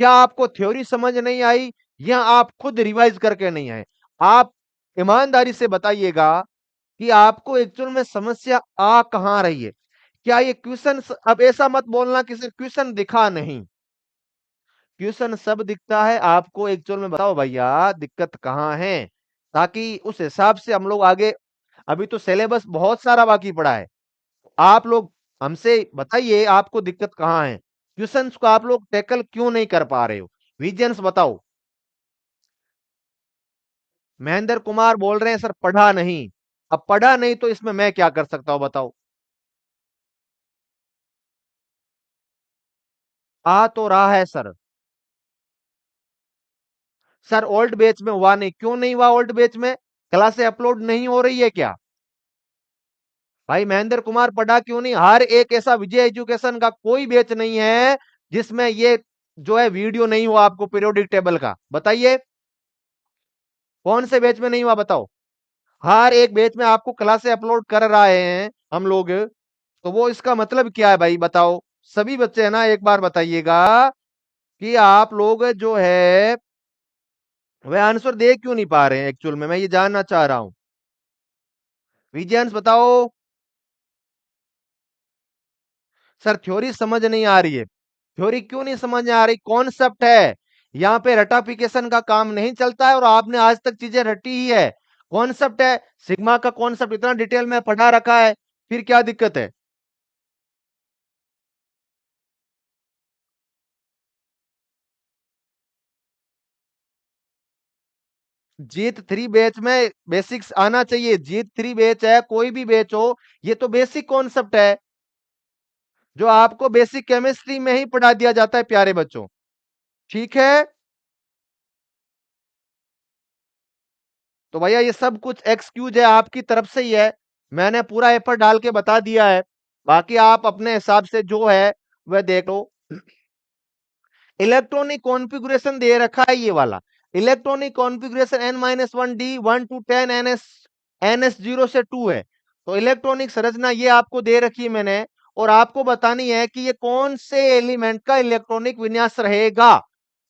क्या आपको थ्योरी समझ नहीं आई, या आप खुद रिवाइज करके नहीं आए? आप ईमानदारी से बताइएगा कि आपको एक्चुअल में समस्या आ कहां रही है। क्या ये क्वेश्चन, अब ऐसा मत बोलना कि सिर्फ क्वेश्चन दिखा, नहीं, क्वेश्चन सब दिखता है। आपको एक्चुअल में बताओ भैया दिक्कत कहां है, ताकि उस हिसाब से हम लोग आगे, अभी तो सिलेबस बहुत सारा बाकी पड़ा है। आप लोग हमसे बताइए आपको दिक्कत कहां है, क्वेश्चंस को आप लोग टैकल क्यों नहीं कर पा रहे हो? रीजंस बताओ। महेंद्र कुमार बोल रहे हैं सर पढ़ा नहीं। अब पढ़ा नहीं तो इसमें मैं क्या कर सकता हूं बताओ? आ तो रहा है सर। सर ओल्ड बैच में हुआ नहीं, क्यों नहीं हुआ ओल्ड बैच में? क्लासे अपलोड नहीं हो रही है क्या? भाई महेंद्र कुमार पढ़ा क्यों नहीं? हर एक ऐसा विजय एजुकेशन का कोई बैच नहीं है जिसमें ये जो है वीडियो नहीं हुआ आपको पीरियोडिक टेबल का, बताइए कौन से बैच में नहीं हुआ बताओ? हर एक बैच में आपको क्लासे अपलोड कर रहे हैं हम लोग, तो वो इसका मतलब क्या है भाई बताओ? सभी बच्चे है ना, एक बार बताइएगा कि आप लोग जो है वह आंसर दे क्यों नहीं पा रहे हैं, एक्चुअल में मैं ये जानना चाह रहा हूं। विजयंस बताओ। सर थ्योरी समझ नहीं आ रही है। थ्योरी क्यों नहीं समझ आ रही? कॉन्सेप्ट है, यहाँ पे रटाफिकेशन का काम नहीं चलता है, और आपने आज तक चीजें रटी ही है। कॉन्सेप्ट है, सिग्मा का कॉन्सेप्ट इतना डिटेल में पढ़ा रखा है, फिर क्या दिक्कत है? जीत थ्री बैच में बेसिक्स आना चाहिए। जीत थ्री बैच है, कोई भी बैच हो, ये तो बेसिक कॉन्सेप्ट है जो आपको बेसिक केमिस्ट्री में ही पढ़ा दिया जाता है प्यारे बच्चों। ठीक है, तो भैया ये सब कुछ एक्सक्यूज है आपकी तरफ से ही है, मैंने पूरा एफर्ट डाल के बता दिया है, बाकी आप अपने हिसाब से जो है वह देख लो। इलेक्ट्रॉनिक कॉन्फ़िगरेशन दे रखा है ये वाला, इलेक्ट्रॉनिक कॉन्फ़िगरेशन n-1 0 से 2 है। तो इलेक्ट्रॉनिक संरचना ये आपको दे रखी है मैंने, और आपको बतानी है कि ये कौन से एलिमेंट का इलेक्ट्रॉनिक विन्यास रहेगा।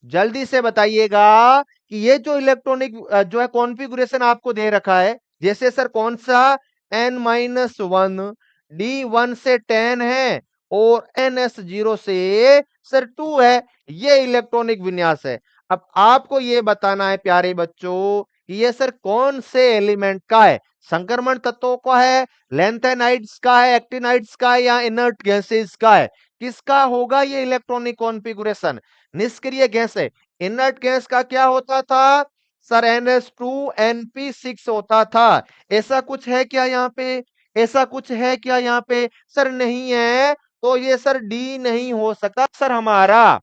जल्दी से बताइएगा कि ये जो इलेक्ट्रॉनिक जो है कॉन्फ़िगरेशन आपको दे रखा है, जैसे सर कौन सा n-1 D1 से 10 है, और ns0 से सर 2 है, ये इलेक्ट्रॉनिक विन्यास है। अब आपको ये बताना है प्यारे बच्चों कि ये सर कौन से एलिमेंट का है, संक्रमण तत्वों का है, लैंथेनाइड्स का है, एक्टिनाइड्स का है, या इनर्ट गैसेस का है? किसका होगा ये इलेक्ट्रॉनिक कॉन्फ़िगरेशन? निष्क्रिय गैस है। इनर्ट गैस का क्या होता था सर? NH2 NP6 होता था। ऐसा कुछ है क्या यहाँ पे? ऐसा कुछ है क्या यहाँ पे? सर नहीं है, तो ये सर डी नहीं हो सकता सर हमारा।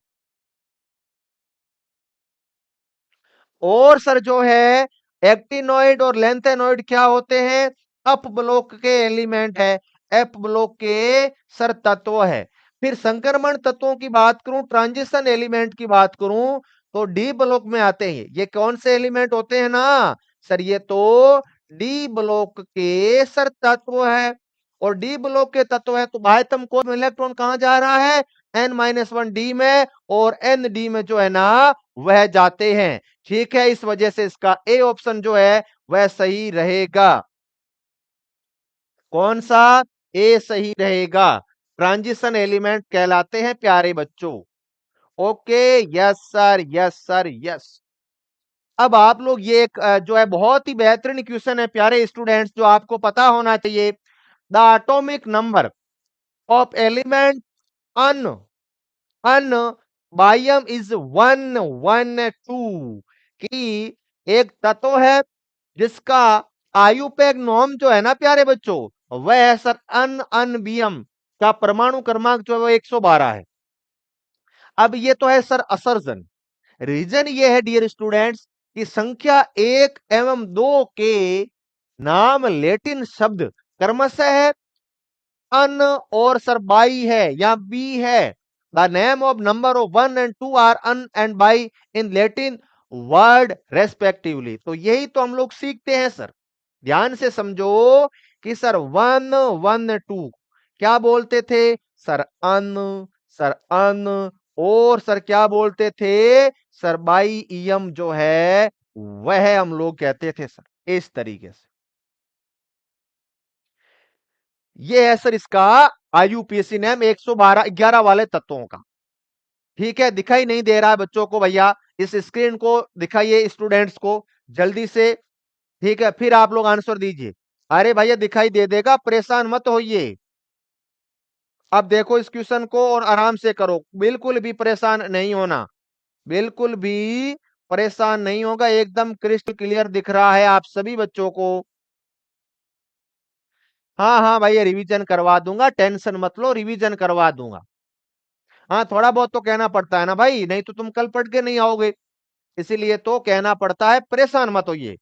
और सर जो है एक्टिनोइड और लेंथेनोइड क्या होते हैं? अप ब्लॉक के एलिमेंट है, एफ ब्लॉक के सर तत्व है। फिर संक्रमण तत्वों की बात करूं, ट्रांजिशन एलिमेंट की बात करूं, तो डी ब्लॉक में आते हैं। ये कौन से एलिमेंट होते हैं ना सर? ये तो डी ब्लॉक के सर तत्व है। और डी ब्लॉक के तत्व है तो बाह्यतम कोर में इलेक्ट्रॉन कहां जा रहा है? n-1 डी में, और एन डी में जो है ना वह जाते हैं। ठीक है, इस वजह से इसका ए ऑप्शन जो है वह सही रहेगा। कौन सा? ए सही रहेगा। ट्रांजिशन एलिमेंट कहलाते हैं प्यारे बच्चों। Okay, yes sir, yes sir, yes. अब आप लोग ये एक जो है बहुत ही बेहतरीन क्वेश्चन है प्यारे स्टूडेंट्स, जो आपको पता होना चाहिए। The atomic number of element ununbium is 112, कि एक तत्व है जिसका आयुपेग नॉर्म जो है ना प्यारे बच्चों, वह है सर अनबियम का परमाणु क्रमांक जो है वो 112 है। अब ये तो है सर असर्जन। रीजन ये है डियर स्टूडेंट्स कि संख्या 1 एवं 2 के नाम लैटिन शब्द क्रमशः है अन और सर बाई है या बी है। The name of number of 1 and 2 are un and bi in Latin word respectively. तो यही तो हम लोग सीखते हैं सर। ध्यान से समझो कि सर 1 1 2 क्या बोलते थे? सर अन, सर अन, और सर क्या बोलते थे? सर बाई इयम जो है वह हम लोग कहते थे सर, इस तरीके से। ये है सर इसका आईयूपीएसी नेम 112 11 वाले तत्वों का। ठीक है, दिखाई नहीं दे रहा है बच्चों को? भैया इस स्क्रीन को दिखाइए स्टूडेंट्स को जल्दी से। ठीक है, फिर आप लोग आंसर दीजिए। अरे भैया दिखाई दे देगा, परेशान मत होइए। अब देखो इस क्वेश्चन को और आराम से करो, बिल्कुल भी परेशान नहीं होना, बिल्कुल भी परेशान नहीं होगा, एकदम क्रिस्टल क्लियर दिख रहा है आप सभी बच्चों को। हाँ हाँ भैया, रिवीजन करवा दूंगा, टेंशन मत लो, रिवीजन करवा दूंगा। हाँ, थोड़ा बहुत तो कहना पड़ता है ना भाई, नहीं तो तुम कल पढ़ के नहीं आओगे, इसीलिए तो कहना पड़ता है। परेशान मत होइए,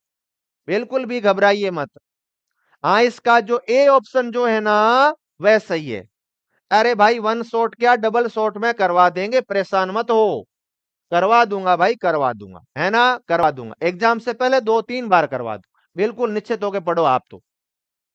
बिल्कुल भी घबराइए मत। हाँ, इसका जो ए ऑप्शन जो है ना वह सही है। अरे भाई वन शॉट क्या, डबल शॉट में करवा देंगे, परेशान मत हो। करवा दूंगा भाई, करवा दूंगा, है ना, करवा दूंगा। एग्जाम से पहले 2 3 बार करवा दूंगा, बिल्कुल निश्चित होकर पढ़ो आप तो,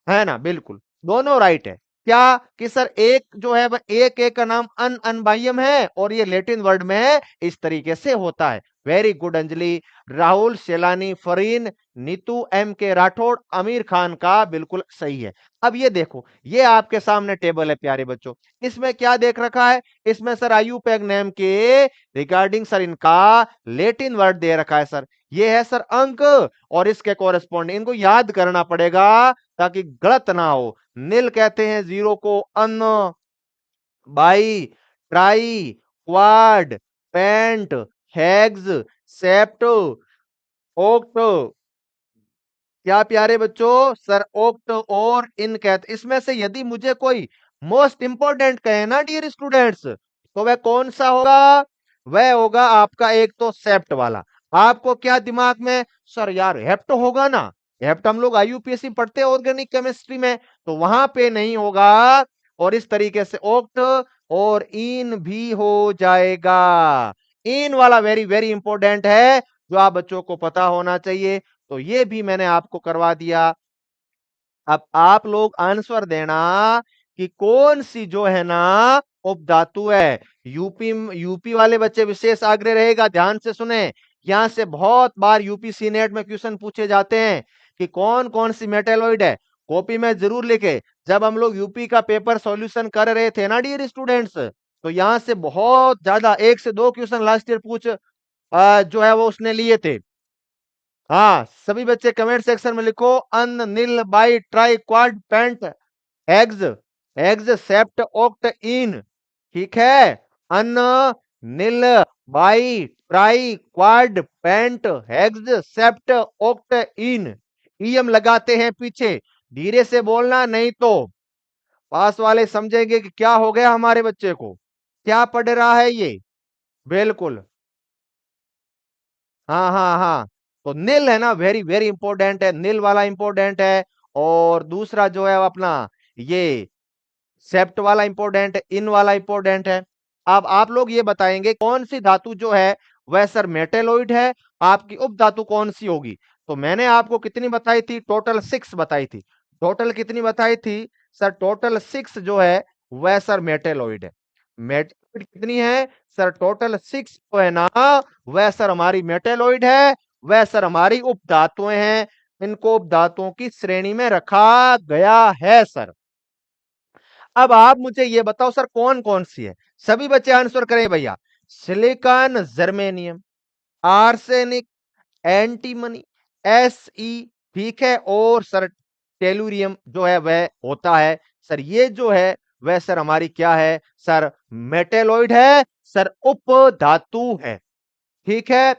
है ना। बिल्कुल दोनों राइट है। क्या कि सर एक जो है वह एक एक का नाम अनबाइयम है और ये लैटिन वर्ड में है, इस तरीके से होता है। Very good Anjali, Rahul Shelani, Fareen, Neetu, M K Rathore, Aamir Khan का बिल्कुल सही है। अब ये देखो, ये आपके सामने टेबल है प्यारे बच्चों, इसमें क्या देख रखा है? इसमें सर आयुपैग नेम के रिगार्डिंग सर इनका लैटिन वर्ड दे रखा है सर। ये है सर अंक, और इसके कॉरेस्पॉन्डिंग इनको याद करना पड़ेगा ताकि गलत ना हो। नील कहते हैं जीरो को, un, bi, tri, quad, pent, hex, sept, oct. क्या प्यारे बच्चों? सर ओक्ट और इन कहते। इसमें से यदि मुझे कोई मोस्ट इंपोर्टेंट कहे ना डियर स्टूडेंट्स, तो वह कौन सा होगा? वह होगा आपका एक तो सेप्ट वाला। आपको क्या दिमाग में? सर यार हेप्ट होगा ना, हेप्ट हम लोग आईयूपीएससी पढ़ते हैं ऑर्गेनिक केमिस्ट्री में, तो वहां पे नहीं होगा। और इस तरीके से ओक्ट और इन भी हो जाएगा। इन वाला वेरी वेरी इंपॉर्टेंट है, जो आप बच्चों को पता होना चाहिए। तो ये भी मैंने आपको करवा दिया। अब आप लोग आंसर देना कि कौन सी जो है ना उपधातु है। यूपी वाले बच्चे विशेष आग्रह रहेगा, ध्यान से सुने। यहां से बहुत बार यूपी सीनेट में क्वेश्चन पूछे जाते हैं कि कौन कौन सी मेटेलॉइड है। कॉपी में जरूर लिखे। जब हम लोग यूपी का पेपर सॉल्यूशन कर रहे थे ना डियर स्टूडेंट्स, तो यहां से बहुत ज्यादा 1 से 2 क्वेश्चन लास्ट ईयर पूछ जो है वो उसने लिए थे। हाँ, सभी बच्चे कमेंट सेक्शन में लिखो un, nil, bi, tri, quad, pent, hex, hex, sept, oct, enn. ठीक है, un, nil, bi, tri, quad, pent, hex, sept, oct, enn. Ium लगाते हैं पीछे। धीरे से बोलना, नहीं तो पास वाले समझेंगे कि क्या हो गया हमारे बच्चे को, क्या पढ़ रहा है ये। बिल्कुल। हाँ हाँ हाँ। तो नील है ना, वेरी वेरी इंपॉर्टेंट है, नील वाला इंपॉर्टेंट है। और दूसरा जो है वो अपना ये सेप्ट वाला इंपॉर्टेंट है, इन वाला इंपॉर्टेंट है। अब आप लोग ये बताएंगे कौन सी धातु जो है वह सर मेटेलोइड है, आपकी उप धातु कौन सी होगी। तो मैंने आपको कितनी बताई थी, टोटल 6 बताई थी। टोटल कितनी बताई थी सर, टोटल 6 जो है वह सर मेटेलोइड है। मेटेलोइड कितनी है सर, टोटल 6 जो है ना वह सर हमारी मेटेलोइड है, वह सर हमारी उप धातुएं हैं। इनको उप धातुओं की श्रेणी में रखा गया है सर। अब आप मुझे ये बताओ सर कौन कौन सी है, सभी बच्चे आंसर करें भैया। Silicon, germanium, arsenic, antimony, SE, ठीक है, और सर टेलुरियम जो है वह होता है सर। ये जो है वह सर हमारी क्या है सर, मेटेलॉइड है सर, उप धातु है। ठीक है,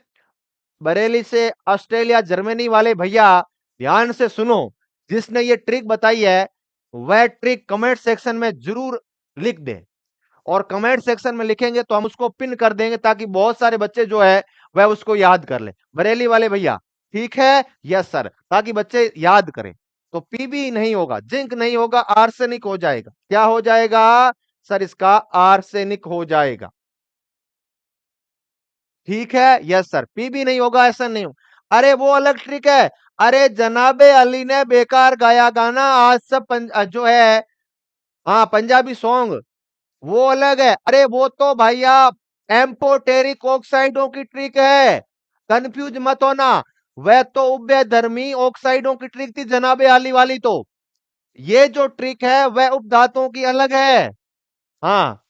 बरेली से ऑस्ट्रेलिया जर्मनी वाले भैया ध्यान से सुनो, जिसने ये ट्रिक बताई है वह ट्रिक कमेंट सेक्शन में जरूर लिख दे। और कमेंट सेक्शन में लिखेंगे तो हम उसको पिन कर देंगे ताकि बहुत सारे बच्चे जो है वह उसको याद कर ले, बरेली वाले भैया। ठीक है, यस सर, ताकि बच्चे याद करें। तो पीबी नहीं होगा, जिंक नहीं होगा, आर्सेनिक हो जाएगा। क्या हो जाएगा सर, इसका आर्सेनिक हो जाएगा। ठीक है, यस सर, पीबी नहीं होगा, ऐसा नहीं हो। अरे वो अलग ट्रिक है। अरे जनाबे अली ने बेकार गाया गाना, आज सब जो है, हाँ पंजाबी सॉन्ग, वो अलग है। अरे वो तो भैया एम्पोटेरिक ऑक्साइडों की ट्रिक है, कंफ्यूज मत होना। वह तो उभय धर्मी ऑक्साइडों की ट्रिक थी जनाबे आली वाली। तो ये जो ट्रिक है वह उपधातुओं की अलग है। हाँ,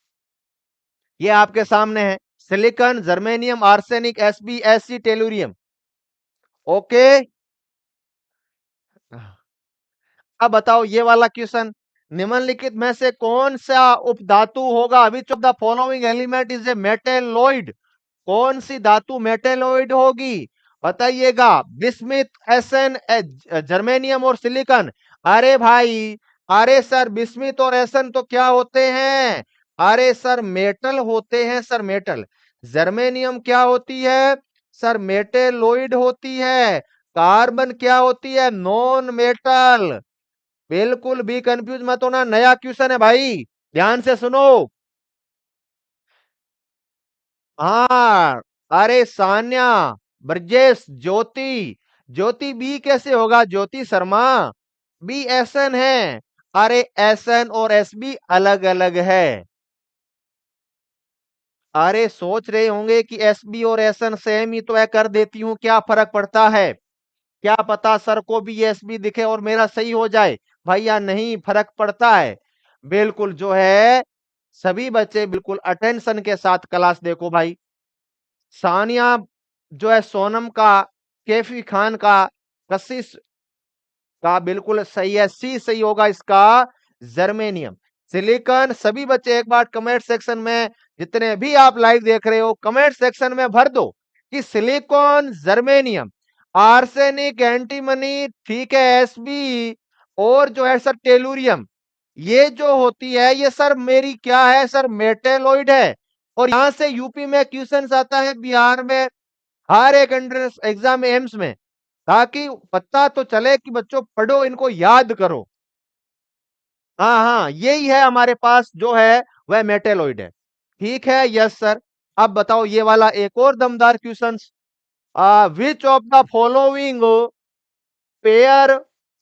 ये आपके सामने है, silicon, germanium, arsenic, SB, SC, tellurium. Okay, अब बताओ ये वाला क्वेश्चन, निम्नलिखित में से कौन सा उपधातु होगा, विच of the following element is A metalloid. कौन सी धातु मेटेलॉइड होगी, बताइएगा। बिस्मिथ, एसन, जर्मेनियम और सिलिकॉन। अरे भाई, अरे सर बिस्मिथ और एसन तो क्या होते हैं, अरे सर मेटल होते हैं सर, मेटल। जर्मेनियम क्या होती है सर, मेटेलॉइड होती है। कार्बन क्या होती है, नॉन मेटल। बिल्कुल भी कंफ्यूज मत होना, नया क्वेश्चन है भाई, ध्यान से सुनो। हाँ, अरे सान्या, ब्रजेश, ज्योति, ज्योति बी कैसे होगा, ज्योति शर्मा, बी एसएन है। अरे एसएन और एसबी अलग अलग है। अरे सोच रहे होंगे कि एसबी और एसएन सेम ही तो है, कर देती हूं, क्या फर्क पड़ता है। क्या पता सर को भी एसबी दिखे और मेरा सही हो जाए। भैया नहीं फर्क पड़ता है। बिल्कुल जो है, सभी बच्चे बिल्कुल अटेंशन के साथ क्लास देखो भाई। सानिया जो है सोनम का, कैफी खान का, कशिश का बिल्कुल सही है, सी सही होगा इसका, जर्मेनियम। सिलिकॉन, सभी बच्चे एक बार कमेंट सेक्शन में, जितने भी आप लाइव देख रहे हो कमेंट सेक्शन में भर दो कि सिलिकॉन, जर्मेनियम, आर्सेनिक, एंटीमनी, ठीक है, एसबी, और जो है सर टेलुरियम, ये जो होती है ये सर मेरी क्या है सर, मेटेलॉइड है। और यहां से यूपी में क्वेश्चन आता है, बिहार में, हर एक एंट्रेंस एग्जाम में, एम्स में, ताकि पता तो चले कि बच्चों पढ़ो, इनको याद करो। हाँ हाँ, यही है हमारे पास जो है वह मेटेलॉइड है। ठीक है, यस सर। अब बताओ ये वाला एक और दमदार question, which of the following pair,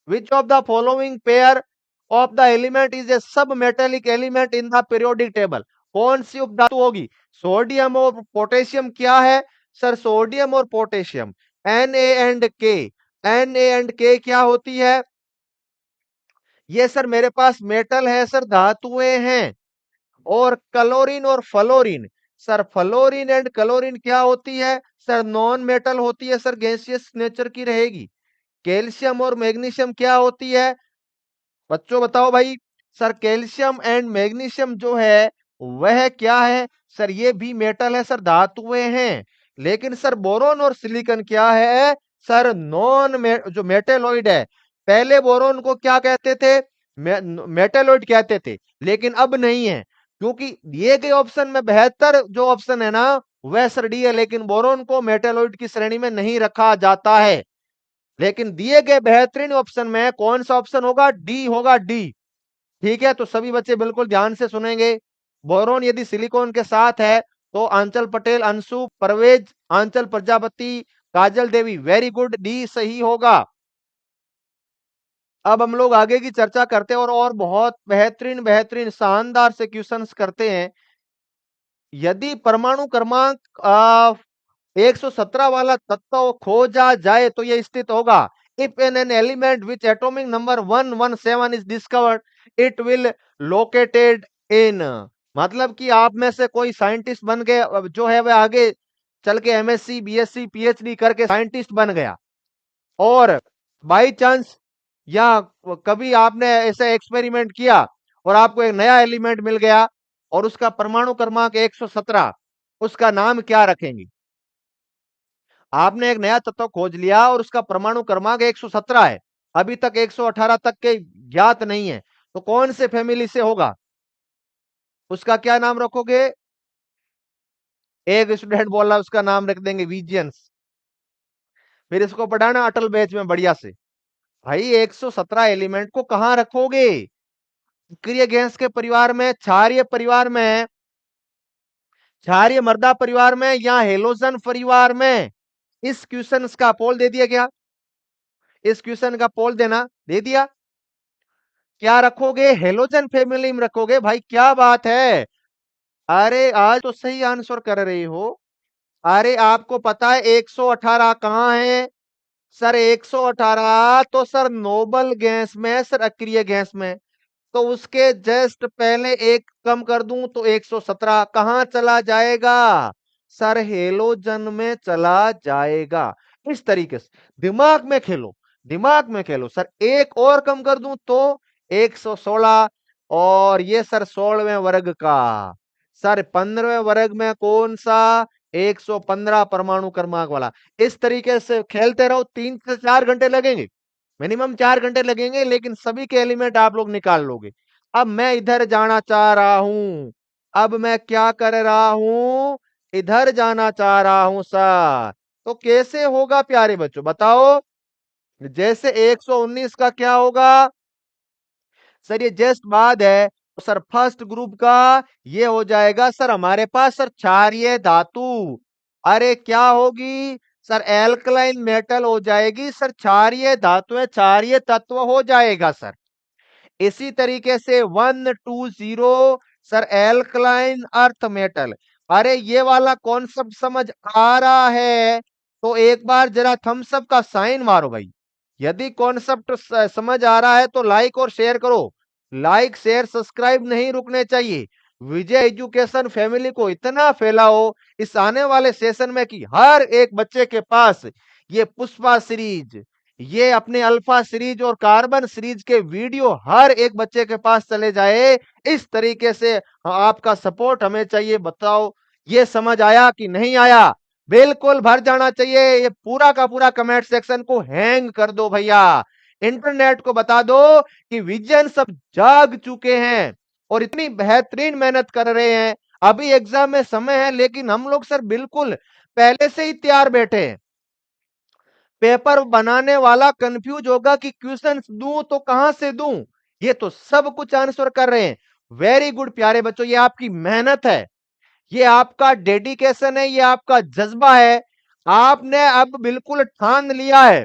which of the following pair of the element is a sub metallic element in the periodic table. कौन सी उपधातु होगी, सोडियम और पोटेशियम क्या है सर, सोडियम और potassium, N A and K. N A and K क्या होती है, ये सर मेरे पास मेटल है सर, धातुएं हैं। और क्लोरीन और fluorine, sir fluorine and chlorine क्या होती है सर, नॉन मेटल होती है सर, गैसियस नेचर की रहेगी। कैल्शियम और मैग्नीशियम क्या होती है, बच्चों बताओ भाई। सर कैल्शियम एंड मैग्नीशियम जो है वह क्या है सर, ये भी मेटल है सर, धातुएं हैं। लेकिन सर बोरोन और सिलिकॉन क्या है सर, जो मेटेलॉइड है। पहले बोरोन को क्या कहते थे? मेटेलोइड कहते थे, लेकिन अब नहीं है, क्योंकि दिए गए ऑप्शन में बेहतर जो ऑप्शन है ना वह सर डी है, लेकिन बोरोन को मेटेलोइड की श्रेणी में नहीं रखा जाता है। लेकिन दिए गए बेहतरीन ऑप्शन में कौन सा ऑप्शन होगा? डी होगा, डी। ठीक है, तो सभी बच्चे बिल्कुल ध्यान से सुनेंगे। बोरोन यदि सिलिकॉन के साथ है तो आंचल पटेल, अंशु, परवेज, आंचल प्रजापति, काजल देवी, वेरी गुड, डी सही होगा। अब हम लोग आगे की चर्चा करते हैं और बहुत बेहतरीन बेहतरीन शानदार से क्वेश्चंस करते हैं। यदि परमाणु क्रमांक 117 वाला तत्व खोजा जाए तो यह स्थित होगा। If an element which atomic number 117 is discovered, it will located in. मतलब कि आप में से कोई साइंटिस्ट बन गए, जो है वह आगे चल के एमएससी, बीएससी, पीएचडी करके साइंटिस्ट बन गया, और बाई चांस या कभी आपने ऐसा एक्सपेरिमेंट किया और आपको एक नया एलिमेंट मिल गया और उसका परमाणु क्रमांक 117, उसका नाम क्या रखेंगे? आपने एक नया तत्व खोज लिया और उसका परमाणु क्रमांक 117 है, अभी तक 118 तक के ज्ञात नहीं है, तो कौन से फैमिली से होगा? उसका क्या नाम रखोगे? एक स्टूडेंट बोला उसका नाम रख देंगे विजियंस। फिर इसको पढ़ाना अटल बैच में बढ़िया से। भाई 117 एलिमेंट को कहां रखोगे? सक्रिय गैस के परिवार में, क्षारीय परिवार में, क्षारीय मृदा परिवार में, या हेलोजन परिवार में? इस क्वेश्चन का पोल दे दिया क्या? इस क्वेश्चन का पोल देना दे दिया। क्या रखोगे? हेलोजन फैमिली में रखोगे। भाई क्या बात है, अरे आज तो सही आंसर कर रहे हो। अरे आपको पता है 118 कहां है? सर 118 तो सर नोबल गैस में, सर अक्रिय गैस में, तो उसके जस्ट पहले एक कम कर दूं तो 117 कहां चला जाएगा? सर हेलोजन में चला जाएगा। इस तरीके से दिमाग में खेलो, दिमाग में खेलो। सर एक और कम कर दूं तो 116, और ये सर 16वें वर्ग का। सर 15वें वर्ग में कौन सा? 115 परमाणु क्रमांक वाला। इस तरीके से खेलते रहो, 3 से 4 घंटे लगेंगे, मिनिमम 4 घंटे लगेंगे, लेकिन सभी के एलिमेंट आप लोग निकाल लोगे। अब मैं इधर जाना चाह रहा हूं, अब मैं क्या कर रहा हूं? इधर जाना चाह रहा हूं सर। तो कैसे होगा प्यारे बच्चों, बताओ? जैसे 119 का क्या होगा? सर ये जस्ट बाद है, तो सर फर्स्ट ग्रुप का ये हो जाएगा सर हमारे पास सर क्षारीय धातु। अरे क्या होगी? सर एल्कलाइन मेटल हो जाएगी सर, क्षारीय धातु है, क्षारीय तत्व हो जाएगा सर। इसी तरीके से 120 सर एल्कलाइन अर्थ मेटल। अरे ये वाला कॉन्सेप्ट समझ आ रहा है तो एक बार जरा थम्स अप का साइन मारो भाई। यदि कॉन्सेप्ट समझ आ रहा है तो लाइक और शेयर करो। लाइक शेयर सब्सक्राइब नहीं रुकने चाहिए। विजय एजुकेशन फैमिली को इतना फैलाओ इस आने वाले सेशन में कि हर एक बच्चे के पास ये पुष्पा सीरीज, ये अपने अल्फा सीरीज और कार्बन सीरीज के वीडियो हर एक बच्चे के पास चले जाए। इस तरीके से आपका सपोर्ट हमें चाहिए। बताओ ये समझ आया कि नहीं आया? बिल्कुल भर जाना चाहिए। ये पूरा का पूरा कमेंट सेक्शन को हैंग कर दो भैया। इंटरनेट को बता दो कि विजन सब जाग चुके हैं और इतनी बेहतरीन मेहनत कर रहे हैं। अभी एग्जाम में समय है, लेकिन हम लोग सर बिल्कुल पहले से ही तैयार बैठे हैं। पेपर बनाने वाला कंफ्यूज होगा कि क्वेश्चन दूं तो कहां से दूं। ये तो सब कुछ आंसर कर रहे हैं। वेरी गुड प्यारे बच्चों, ये आपकी मेहनत है, ये आपका डेडिकेशन है, ये आपका जज्बा है। आपने अब बिल्कुल ठान लिया है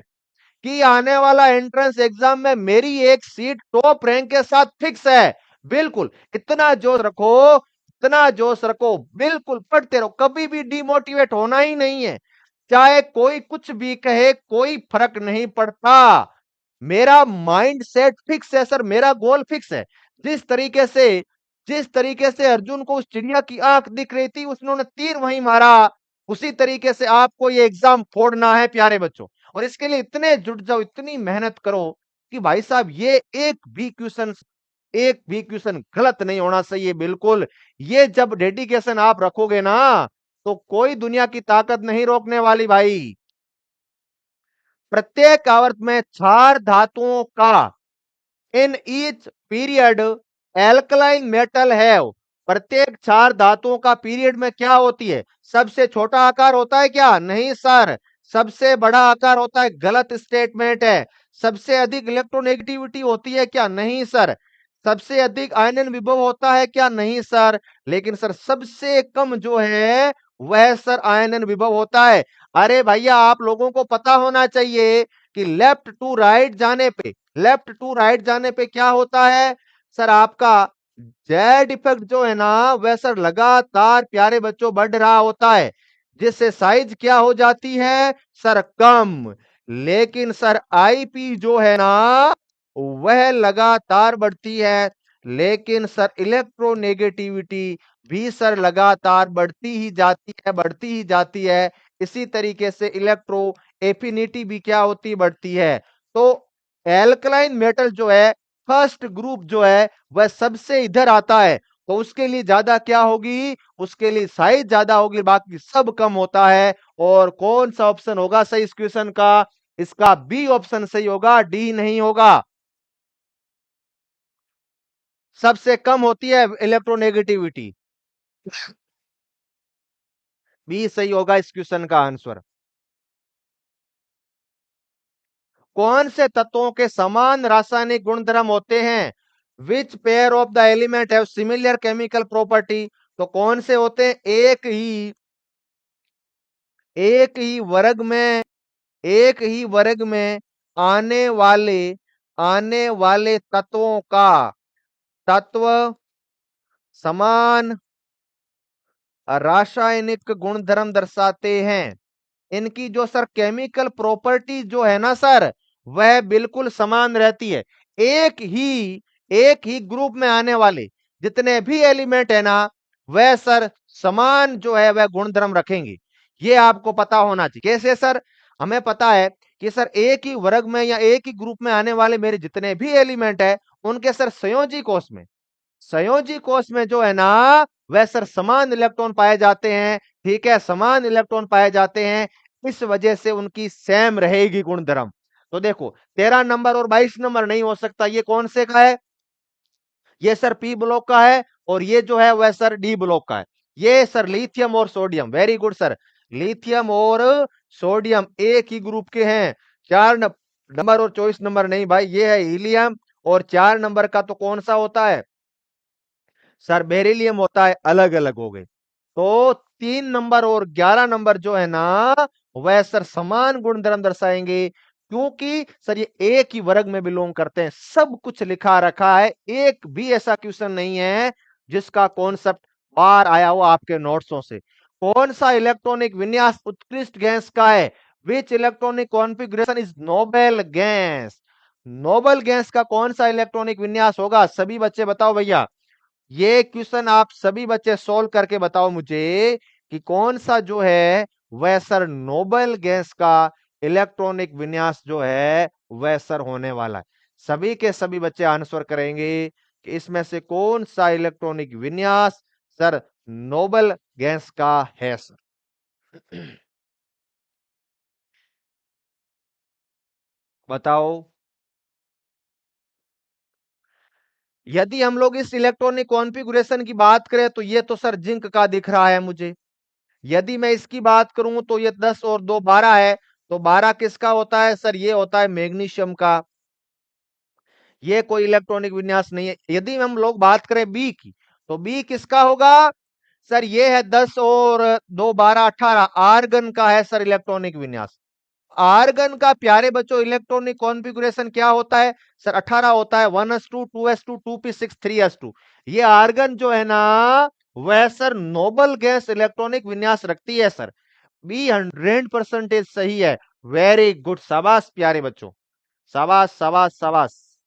कि आने वाला एंट्रेंस एग्जाम में मेरी एक सीट टॉप रैंक के साथ फिक्स है। बिल्कुल इतना जोश रखो, इतना जोश रखो, बिल्कुल पढ़ते रहो, कभी भी डिमोटिवेट होना ही नहीं है। चाहे कोई कुछ भी कहे, कोई फर्क नहीं पड़ता। मेरा माइंड सेट फिक्स है सर, मेरा गोल फिक्स है। जिस तरीके से जिस तरीके से अर्जुन को उस चिड़िया की आंख दिख रही थी, उसने तीर वहीं मारा, उसी तरीके से आपको ये एग्जाम फोड़ना है प्यारे बच्चों। और इसके लिए इतने जुट जाओ, इतनी मेहनत करो कि भाई साहब ये एक भी क्वेश्चन गलत नहीं होना चाहिए। बिल्कुल ये जब डेडिकेशन आप रखोगे ना, तो कोई दुनिया की ताकत नहीं रोकने वाली भाई। प्रत्येक आवर्त में क्षार धातुओं का in each period alkaline metal है। प्रत्येक क्षार धातुओं का पीरियड में क्या होती है? सबसे छोटा आकार होता है क्या? नहीं सर। सबसे बड़ा आकार होता है। गलत स्टेटमेंट है। सबसे अधिक इलेक्ट्रोनेगेटिविटी होती है क्या? नहीं सर। सबसे अधिक आयनन विभव होता है क्या? नहीं सर। लेकिन सर सबसे कम जो है वह सर आयनन विभव होता है। अरे भैया आप लोगों को पता होना चाहिए कि लेफ्ट टू राइट जाने पे, लेफ्ट टू राइट जाने पे क्या होता है सर? आपका जेड इफेक्ट जो है ना वह सर लगातार प्यारे बच्चों बढ़ रहा होता है, जिससे साइज क्या हो जाती है सर? कम। लेकिन सर आईपी जो है ना वह लगातार बढ़ती है, लेकिन सर इलेक्ट्रोनेगेटिविटी भी सर लगातार बढ़ती ही जाती है, बढ़ती ही जाती है। इसी तरीके से इलेक्ट्रो एफिनिटी भी क्या होती? बढ़ती है। तो एल्कलाइन मेटल जो है फर्स्ट ग्रुप जो है वह सबसे इधर आता है, तो उसके लिए ज्यादा क्या होगी? उसके लिए साइज ज्यादा होगी, बाकी सब कम होता है। और कौन सा ऑप्शन होगा सही इस क्वेश्चन का? इसका बी ऑप्शन सही होगा, डी नहीं होगा। सबसे कम होती है इलेक्ट्रोनेगेटिविटी। बी सही होगा इस क्वेश्चन का आंसर। कौन से तत्वों के समान रासायनिक गुणधर्म होते हैं? Which pair of the element have similar chemical property? तो कौन से होते हैं? एक ही वर्ग में आने वाले तत्वों का तत्व समान रासायनिक गुणधर्म दर्शाते हैं। इनकी जो सर केमिकल प्रॉपर्टी जो है ना सर वह बिल्कुल समान रहती है। एक ही ग्रुप में आने वाले जितने भी एलिमेंट है ना वह सर समान जो है वह गुणधर्म रखेंगे। ये आपको पता होना चाहिए। कैसे सर? हमें पता है कि सर एक ही वर्ग में या एक ही ग्रुप में आने वाले मेरे जितने भी एलिमेंट है उनके सर संयोजी कोष में जो है ना वह सर समान इलेक्ट्रॉन पाए जाते हैं। ठीक है, समान इलेक्ट्रॉन पाए जाते हैं, इस वजह से उनकी सेम रहेगी गुणधर्म। तो देखो 13 नंबर और 22 नंबर नहीं हो सकता। ये कौन से का है? ये सर पी ब्लॉक का है, और ये जो है वह सर डी ब्लॉक का है। ये सर लिथियम और sodium, very good sir. Lithium और सोडियम एक ही ग्रुप के हैं। 4 नंबर और 24 नंबर नहीं भाई, ये है हीलियम। और 4 नंबर का तो कौन सा होता है सर? बेरिलियम होता है। अलग अलग हो गए। तो 3 नंबर और 11 नंबर जो है ना वह सर समान गुणधर्म दर्शाएंगे, क्योंकि सर ये एक ही वर्ग में बिलोंग करते हैं। सब कुछ लिखा रखा है, एक भी ऐसा क्वेश्चन नहीं है जिसका कॉन्सेप्ट बाहर आया हो आपके नोट्सों से। कौन सा इलेक्ट्रॉनिक विन्यास उत्कृष्ट गैस का है? विच electronic configuration is noble gas? Noble gas का कौन सा इलेक्ट्रॉनिक विन्यास होगा? सभी बच्चे बताओ भैया। ये क्वेश्चन आप सभी बच्चे सॉल्व करके बताओ मुझे कि कौन सा जो है वह सर नोबेल गैस का इलेक्ट्रॉनिक विन्यास जो है वह सर होने वाला है। सभी के सभी बच्चे आंसर करेंगे कि इसमें से कौन सा इलेक्ट्रॉनिक विन्यास सर नोबेल गैस का है सर। बताओ। यदि हम लोग इस इलेक्ट्रॉनिक कॉन्फ़िगरेशन की बात करें तो ये तो सर जिंक का दिख रहा है मुझे। यदि मैं इसकी बात करूं तो ये 10 और 2 12 है। तो 12 किसका होता है सर? ये होता है मैग्नीशियम का। ये कोई इलेक्ट्रॉनिक विन्यास नहीं है। यदि हम लोग बात करें बी की, तो बी किसका होगा सर? ये है 10 और 2 12 18, आर्गन का है सर इलेक्ट्रॉनिक विन्यास। आर्गन का प्यारे बच्चों इलेक्ट्रॉनिक कॉन्फ़िगरेशन क्या होता है सर? 18 होता है। 1s2 2s2 2p6 3s2। ये आर्गन जो है ना वह सर नोबल गैस इलेक्ट्रॉनिक विन्यास रखती है सर। बी 100% सही है। वेरी गुड, शाबाश प्यारे बच्चों, शाबाश शाबाश शाबाश।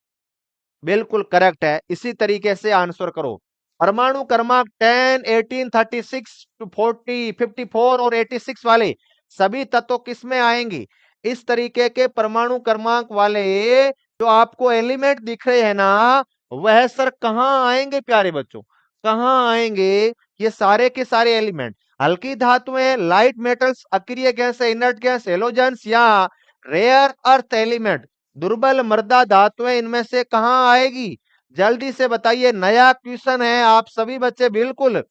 बिल्कुल करेक्ट है। इसी तरीके से आंसर करो। परमाणु क्रमांक 10 18 36 40 54 और 86 वाले सभी तत्व किसमें आएंगे? इस तरीके के परमाणु क्रमांक वाले जो आपको एलिमेंट दिख रहे हैं ना वह सर कहां आएंगे प्यारे बच्चों? कहां आएंगे? ये सारे के सारे एलिमेंट हल्की धातुएं, लाइट मेटल्स, अक्रिय गैस, इनर्ट गैस, हेलोजेंस या रेयर अर्थ एलिमेंट, दुर्बल मृदा धातुएं इनमें से कहां आएगी? जल्दी से बताइए, नया क्वेश्चन है, आप सभी बच्चे बिल्कुल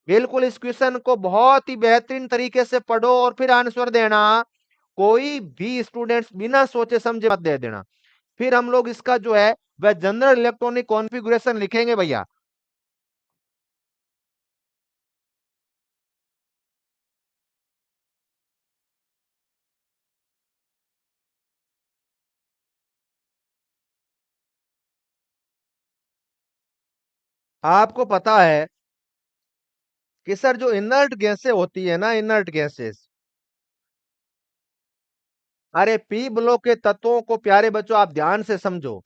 बिल्कुल इस क्वेश्चन को बहुत ही बेहतरीन तरीके से पढ़ो और फिर आंसर देना। कोई भी स्टूडेंट्स बिना सोचे समझे मत दे देना। फिर हम लोग इसका जो है वह जनरल इलेक्ट्रॉनिक कॉन्फ़िगरेशन लिखेंगे भैया। आपको पता है कि सर जो इनर्ट गैसें होती है ना, इनर्ट गैसेस, अरे पी ब्लॉक के तत्वों को प्यारे बच्चों आप ध्यान से समझो।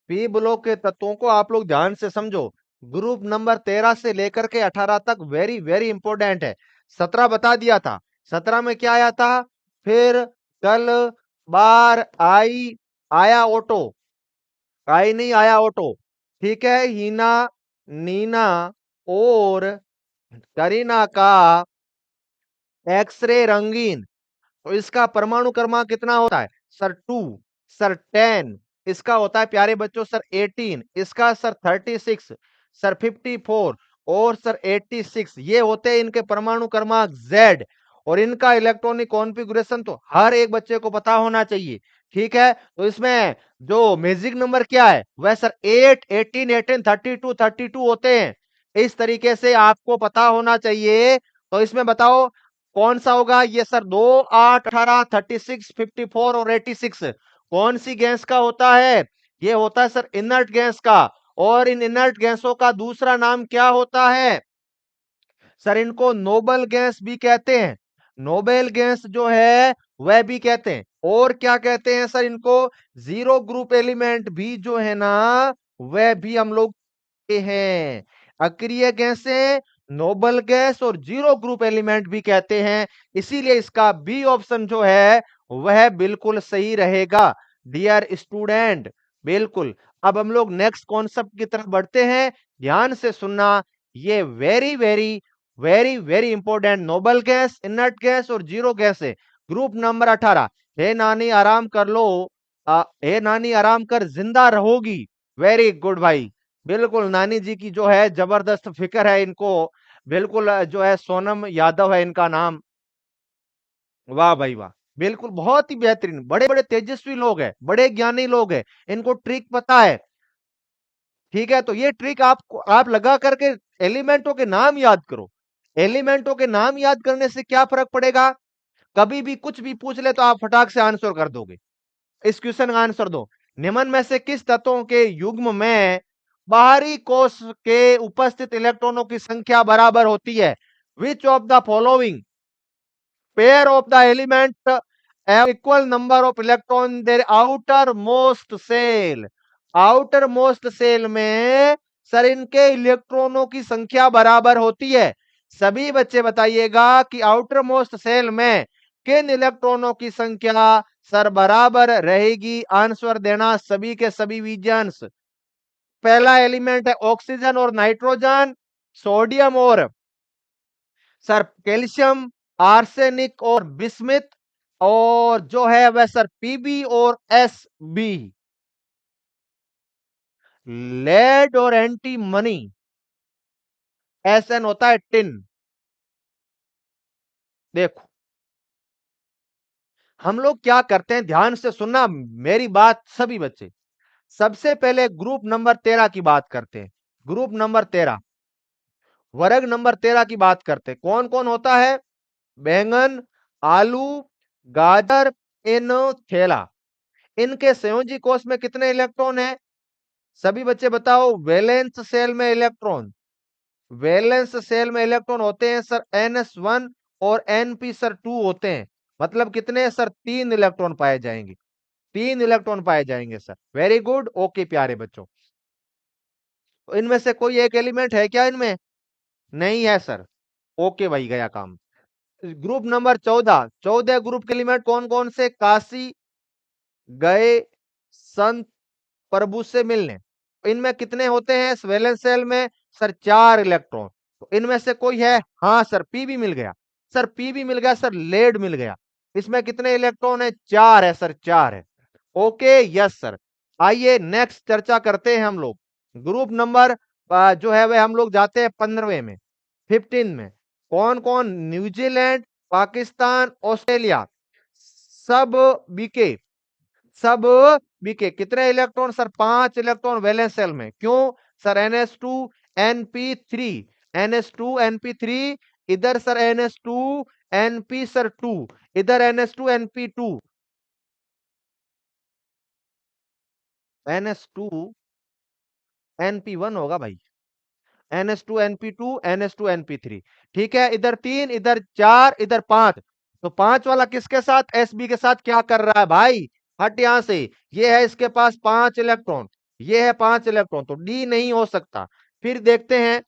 पी ब्लॉक के तत्वों को आप लोग ध्यान से समझो। ग्रुप नंबर 13 से लेकर के 18 तक वेरी वेरी इंपॉर्टेंट है। 17 बता दिया था। 17 में क्या आया था? फिर, कल, बार, आई, आया ऑटो, आई नहीं आया ऑटो, ठीक है, हीना, नीना और करीना का एक्सरे रंगीन। तो इसका परमाणु क्रमांक कितना होता है सर? 2। सर 10। इसका होता है प्यारे बच्चों सर 18। इसका सर 36। सर 54 और सर 86। ये होते हैं इनके परमाणु क्रमांक Z। और इनका इलेक्ट्रॉनिक कॉन्फ़िगरेशन तो हर एक बच्चे को पता होना चाहिए। ठीक है, तो इसमें जो मैजिक नंबर क्या है वह सर 8, 18, 18, 32, 32 होते हैं। इस तरीके से आपको पता होना चाहिए। तो इसमें बताओ कौन सा होगा ये सर? 2, 8, 18, 36, 54 और 86 कौन सी गैस का होता है? ये होता है सर इनर्ट गैस का। और इन इनर्ट गैसों का दूसरा नाम क्या होता है सर? इनको नोबल गैस भी कहते हैं। नोबेल गैस जो है वह भी कहते हैं। और क्या कहते हैं सर इनको? जीरो ग्रुप एलिमेंट भी जो है ना, वह भी हम लोग हैं। अक्रिय गैसें, नोबल गैस और जीरो ग्रुप एलिमेंट भी कहते हैं। इसीलिए इसका बी ऑप्शन जो है वह बिल्कुल सही रहेगा डियर स्टूडेंट। बिल्कुल। अब हम लोग नेक्स्ट कॉन्सेप्ट की तरफ बढ़ते हैं। ध्यान से सुनना, ये very very very very important. Noble gas, inert gas और जीरो गैस है। Group number 18। हे नानी आराम कर लो, हे नानी आराम कर जिंदा रहोगी। वेरी गुड भाई। बिल्कुल, नानी जी की जो है जबरदस्त फिक्र है इनको। बिल्कुल जो है सोनम यादव है इनका नाम। वाह भाई वाह। बिल्कुल बहुत ही बेहतरीन, बड़े बड़े तेजस्वी लोग हैं, बड़े ज्ञानी लोग हैं, इनको ट्रिक पता है। ठीक है, तो ये ट्रिक आप लगा करके एलिमेंटों के नाम याद करो। एलिमेंटों के नाम याद करने से क्या फर्क पड़ेगा? कभी भी कुछ भी पूछ ले तो आप फटाक से आंसर कर दोगे। इस क्वेश्चन का आंसर दो। निम्न में से किस तत्वों के युग्म में बाहरी कोश के उपस्थित इलेक्ट्रॉनों की संख्या बराबर होती है? विच of the following pair of the element have equal number of electron in their outermost cell? outermost cell में सर इनके इलेक्ट्रॉनों की संख्या बराबर होती है। सभी बच्चे बताइएगा कि आउटरमोस्ट सेल में किन इलेक्ट्रॉनों की संख्या सर बराबर रहेगी? आंसर देना सभी के सभी विजन्स। पहला एलिमेंट है ऑक्सीजन और नाइट्रोजन, सोडियम और सर कैल्शियम, आर्सेनिक और बिस्मिथ, और जो है वह सर पीबी और एसबी। लेड और एंटी मनी, एसएन होता है टिन। देखो हम लोग क्या करते हैं, ध्यान से सुनना मेरी बात सभी बच्चे। सबसे पहले ग्रुप नंबर 13 की बात करते हैं। ग्रुप नंबर 13, वर्ग नंबर 13 की बात करते हैं। कौन कौन होता है? बैंगन, आलू, गाजर, थेला। इनके संयोजी कोष में कितने इलेक्ट्रॉन है? सभी बच्चे बताओ। वैलेंस सेल में इलेक्ट्रॉन, वैलेंस सेल में इलेक्ट्रॉन होते हैं सर NS1 और NP सर 2 होते हैं। मतलब कितने सर? 3 इलेक्ट्रॉन पाए जाएंगे। 3 इलेक्ट्रॉन पाए जाएंगे सर। वेरी गुड, ओके प्यारे बच्चों। तो इनमें से कोई एक एलिमेंट है क्या इनमें? नहीं है सर। ओके भाई, गया काम। ग्रुप नंबर 14, 14 ग्रुप के एलिमेंट कौन कौन से? काशी गए संत प्रभु से मिलने। इनमें कितने होते हैं वैलेंस सेल में? Sir 4 electron. तो इनमें से कोई है? हाँ सर, पी भी मिल गया। सर पी भी मिल गया, सर लेड मिल गया। इसमें कितने इलेक्ट्रॉन है? 4 है सर, 4 है। Okay, yes sir. आइए नेक्स्ट चर्चा करते हैं हम लोग। ग्रुप नंबर जो है वह हम लोग जाते हैं 15वें में, 15 में। कौन कौन? न्यूजीलैंड, पाकिस्तान, ऑस्ट्रेलिया, सब बीके, सब बीके। कितने electron sir? 5 electron valence shell में। क्यों sir? NH2 NP3, NH2 NP3, इधर सर NH2 NP सर 2, इधर NH2 NP2, NH2 NP1 होगा भाई, NH2 NP2 NH2 NP3। ठीक है, इधर 3, इधर 4, इधर 5। तो 5 वाला किसके साथ? SB के साथ क्या कर रहा है भाई? हट यहां से। ये है इसके पास 5 इलेक्ट्रॉन, ये है 5 इलेक्ट्रॉन, तो डी नहीं हो सकता। फिर देखते हैं,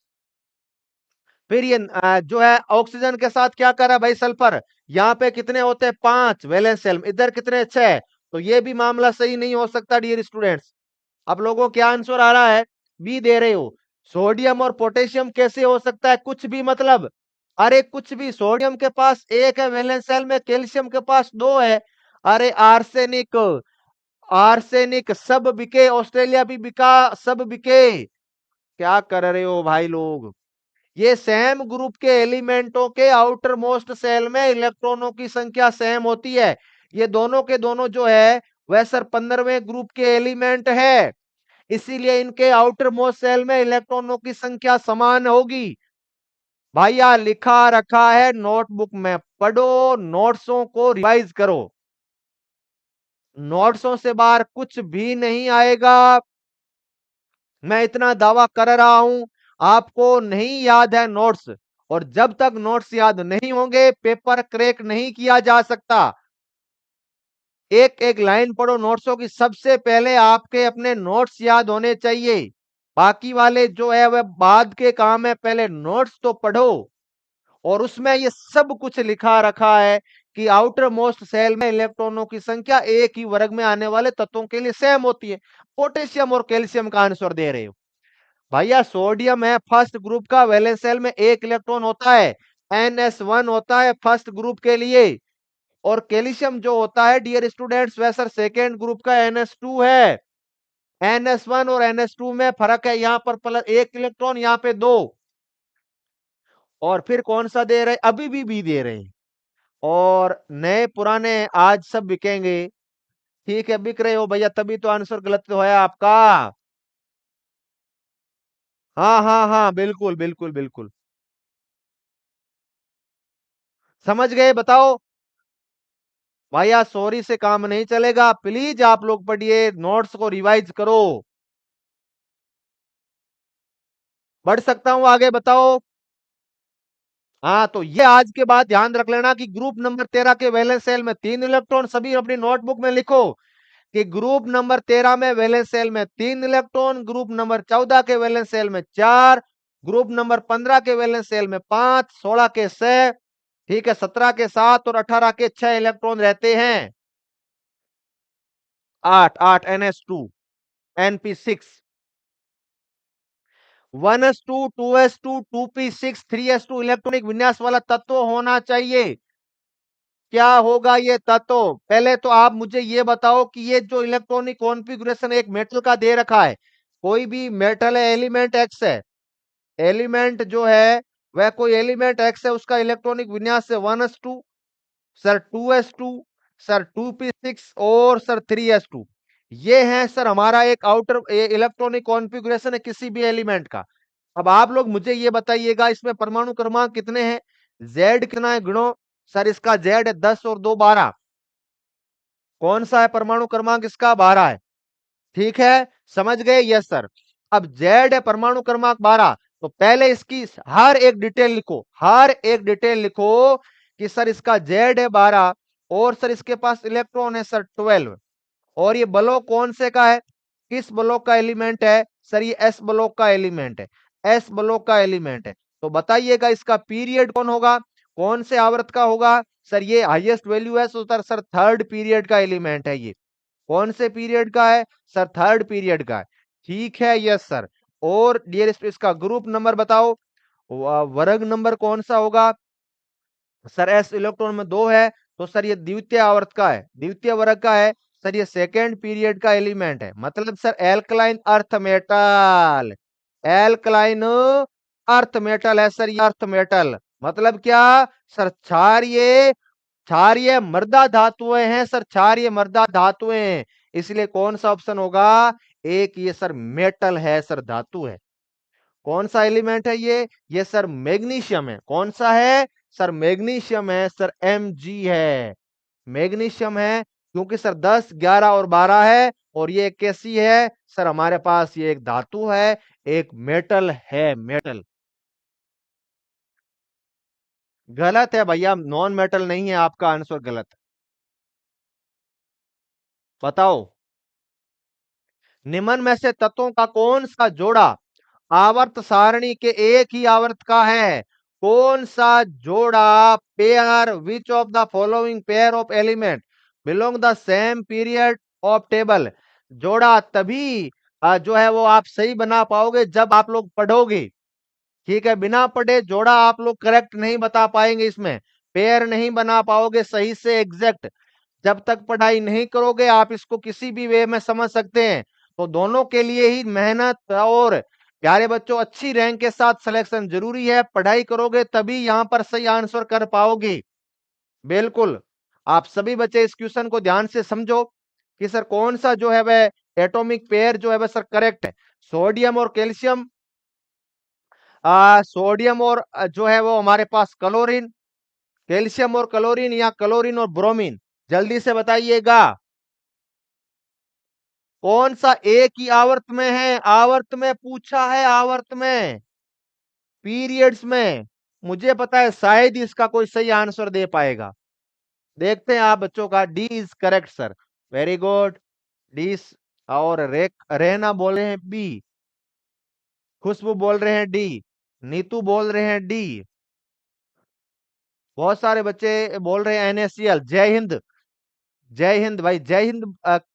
फिर ये जो है ऑक्सीजन के साथ क्या कर रहा है भाई? सल्फर। यहाँ पे कितने होते हैं? 5 वैलेंस शेल में, इधर कितने? 6। तो ये भी मामला सही नहीं हो सकता डियर स्टूडेंट्स। अब लोगों क्या आंसर आ रहा है? बी दे रहे हो। सोडियम और पोटेशियम कैसे हो सकता है? कुछ भी मतलब, अरे कुछ भी। सोडियम के पास 1 है वैलेंस शेल में, कैल्शियम के पास 2 है। अरे आर्सेनिक, आर्सेनिक सब बिके, ऑस्ट्रेलिया भी बिका, सब बिके। क्या कर रहे हो भाई लोग? ये सेम ग्रुप के एलिमेंटों के आउटर मोस्ट सेल में इलेक्ट्रॉनों की संख्या सेम होती है। ये दोनों के दोनों जो है वह सर 15वें ग्रुप के एलिमेंट है, इसीलिए इनके आउटर मोस्ट सेल में इलेक्ट्रॉनों की संख्या समान होगी। भैया लिखा रखा है नोटबुक में, पढ़ो, नोट्सों को रिवाइज करो। नोट्सों से बाहर कुछ भी नहीं आएगा, मैं इतना दावा कर रहा हूं। आपको नहीं याद है नोट्स, और जब तक नोट्स याद नहीं होंगे पेपर क्रैक नहीं किया जा सकता। एक एक लाइन पढ़ो नोट्सों की। सबसे पहले आपके अपने नोट्स याद होने चाहिए, बाकी वाले जो है वह बाद के काम है, पहले नोट्स तो पढ़ो। और उसमें ये सब कुछ लिखा रखा है कि आउटर मोस्ट सेल में इलेक्ट्रॉनों की संख्या एक ही वर्ग में आने वाले तत्वों के लिए सेम होती है। पोटेशियम और कैल्शियम का आंसर दे रहे हो भैया। सोडियम है फर्स्ट ग्रुप का, वैलेंस शेल में 1 इलेक्ट्रॉन होता है, NS1 होता है फर्स्ट ग्रुप के लिए। और कैल्शियम जो होता है डियर स्टूडेंट्स वह सर सेकेंड ग्रुप का NS2 है। NS1 और NS2 में फर्क है, यहां पर प्लस 1 इलेक्ट्रॉन, यहां पे 2। और फिर कौन सा दे रहे? अभी भी दे रहे हैं। और नए पुराने आज सब बिकेंगे। ठीक है, बिक रहे हो भैया, तभी तो आंसर गलत तो है आपका। हाँ हाँ हाँ, बिल्कुल बिल्कुल बिल्कुल। समझ गए? बताओ भैया, सॉरी से काम नहीं चलेगा, प्लीज आप लोग पढ़िए, नोट्स को रिवाइज करो। बढ़ सकता हूं आगे? बताओ। हाँ, तो ये आज के बाद ध्यान रख लेना कि ग्रुप नंबर 13 के वैलेंस शेल में 3 इलेक्ट्रॉन, सभी अपनी नोटबुक में लिखो कि ग्रुप नंबर 13 में वैलेंस शेल में 3 इलेक्ट्रॉन, ग्रुप नंबर 14 के वैलेंस शेल में 4, ग्रुप नंबर 15 के वैलेंस शेल में 5, 16 के 6, ठीक है, 17 के 7 और 18 के 6 इलेक्ट्रॉन रहते हैं। 8 8 NH2 NP6, 1s2 2s2 2p6 3s2 electronic विन्यास वाला तत्व होना चाहिए। क्या होगा ये तत्व? पहले तो आप मुझे ये बताओ कि ये जो इलेक्ट्रॉनिक कॉन्फ़िगरेशन एक मेटल का दे रखा है, कोई भी मेटल है, एलिमेंट एक्स है, एलिमेंट जो है वह कोई एलिमेंट एक्स है, उसका इलेक्ट्रॉनिक विन्यास है 1s2 sir, 2s2 sir, 2p6 और सर 3s2। ये है सर हमारा एक आउटर इलेक्ट्रॉनिक कॉन्फ़िगरेशन है किसी भी एलिमेंट का। अब आप लोग मुझे ये बताइएगा इसमें परमाणु क्रमांक कितने हैं? Z कितना है गिनो? सर इसका Z है 10 और 2 12। कौन सा है परमाणु क्रमांक इसका? 12 है। ठीक है, समझ गए? Yes sir. अब Z है परमाणु क्रमांक 12, तो पहले इसकी हर एक डिटेल लिखो, हर एक डिटेल लिखो कि सर इसका Z है 12 और सर इसके पास इलेक्ट्रॉन है सर 12। और ये ब्लॉक कौन से का है? किस ब्लॉक का एलिमेंट है? सर ये S ब्लॉक का एलिमेंट है, S ब्लॉक का एलिमेंट है। तो बताइएगा इसका पीरियड कौन होगा, कौन से आवर्त का होगा? सर ये हाईएस्ट वैल्यू है, सर थर्ड पीरियड का एलिमेंट है ये। कौन से पीरियड का है? सर थर्ड पीरियड का है। ठीक है, यस सर। और डियर इसका ग्रुप नंबर बताओ, वर्ग नंबर कौन सा होगा? सर S इलेक्ट्रॉन में 2 है, तो सर ये द्वितीय आवर्त का है, द्वितीय वर्ग का है सर, ये सेकेंड पीरियड का एलिमेंट है। मतलब sir alkaline earth metal, alkaline earth metal है सर, ये अर्थ मेटल मतलब क्या सर, क्षारीय मृदा धातुएं हैं सर, क्षारीय मृदा धातुएं हैं। इसलिए कौन सा ऑप्शन होगा, एक ये सर मेटल है सर, धातु है। कौन सा एलिमेंट है ये सर मैग्नीशियम है। कौन सा है सर, मैग्नीशियम है सर, Mg है, मैग्नीशियम है, क्योंकि सर 10, 11 और 12 है, और ये कैसी है सर, हमारे पास ये एक धातु है, एक मेटल है, मेटल। गलत है भैया, नॉन मेटल नहीं है, आपका आंसर गलत है। बताओ, निम्न में से तत्वों का कौन सा जोड़ा आवर्त सारणी के एक ही आवर्त का है। कौन सा जोड़ा, pair which of the following pair of element belong the same period of table. जोड़ा तभी जो है वो आप सही बना पाओगे जब आप लोग पढ़ोगे, ठीक है। बिना पढ़े जोड़ा आप लोग करेक्ट नहीं बता पाएंगे, इसमें पेयर नहीं बना पाओगे सही से एग्जैक्ट। जब तक पढ़ाई नहीं करोगे आप इसको किसी भी वे में समझ सकते हैं। तो दोनों के लिए ही मेहनत और प्यारे बच्चों अच्छी रैंक के साथ सिलेक्शन जरूरी है। पढ़ाई करोगे तभी यहां पर सही आंसर कर पाओगे। बिल्कुल, आप सभी बच्चे इस क्वेश्चन को ध्यान से समझो कि सर कौन सा जो है वह एटॉमिक पेयर जो है वह सर करेक्ट है। सोडियम और कैल्शियम, सोडियम और जो है वो हमारे पास क्लोरीन, कैल्शियम और क्लोरीन, या क्लोरीन और ब्रोमीन, जल्दी से बताइएगा कौन सा एक ही आवर्त में है। आवर्त में पूछा है, आवर्त में, पीरियड्स में। मुझे पता है शायद इसका कोई सही आंसर दे पाएगा। देखते हैं आप बच्चों का। D is correct sir, very good. D. और रहना बोल रहे हैं बी, खुशबू बोल रहे हैं डी, नीतू बोल रहे हैं डी, बहुत सारे बच्चे बोल रहे हैं NaCl। जय हिंद, जय हिंद भाई, जय हिंद।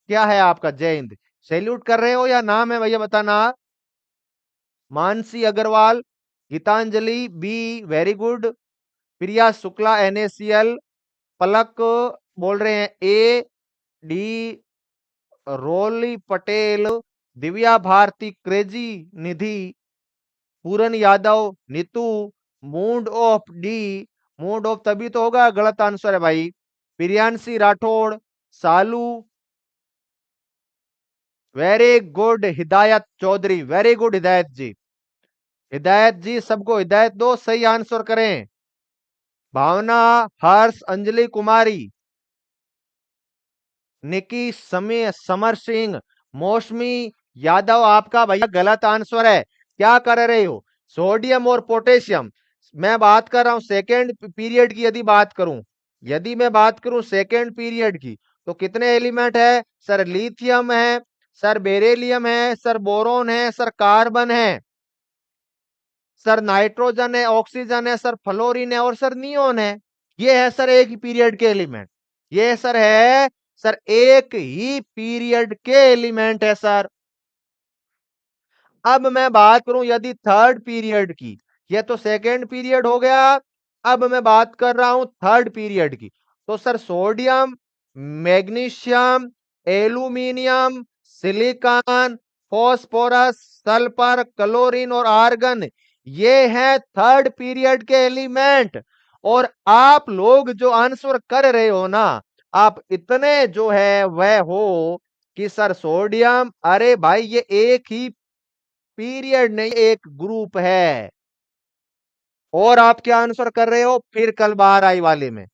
क्या है आपका जय हिंद, सैल्यूट कर रहे हो या नाम है भैया बताना। Mansi Agarwal, Geetanjali B, very good. Priya Shukla NaCl, Palak बोल रहे हैं A, D, Roli Patel, Divya Bharti crazy, Nidhi, Puran Yadav, Neetu, mood off D, mood off तभी तो होगा, गलत आंसर है भाई। Priyanshi Rathore, Salu, very good. Hidayat Chaudhary, very good हिदायत जी, हिदायत जी सबको हिदायत दो, सही आंसर करें। भावना, हर्ष, अंजलि कुमारी, निकी, समय, समर सिंह, मौसमी यादव, आपका भैया गलत आंसर है। क्या कर रहे हो, सोडियम और पोटेशियम। मैं बात कर रहा हूं सेकेंड पीरियड की। यदि मैं बात करूं सेकेंड पीरियड की, तो कितने एलिमेंट है सर, लिथियम है सर, बेरिलियम है सर, बोरोन है सर, कार्बन है सर, नाइट्रोजन है, ऑक्सीजन है सर, फ्लोरीन है और सर नियोन है। ये है सर एक ही पीरियड के एलिमेंट। ये सर है सर एक ही पीरियड के एलिमेंट है सर। अब मैं बात करूं यदि थर्ड पीरियड की, ये तो सेकेंड पीरियड हो गया। अब मैं बात कर रहा हूं थर्ड पीरियड की। तो sir sodium, magnesium, aluminium, silicon, phosphorus, sulphur, chlorine और आर्गन, ये है थर्ड पीरियड के एलिमेंट। और आप लोग जो आंसर कर रहे हो ना, आप इतने जो है वह हो कि सर सोडियम, अरे भाई ये एक ही पीरियड नहीं, एक ग्रुप है। और आप क्या आंसर कर रहे हो, फिर कल बार आई वाले में,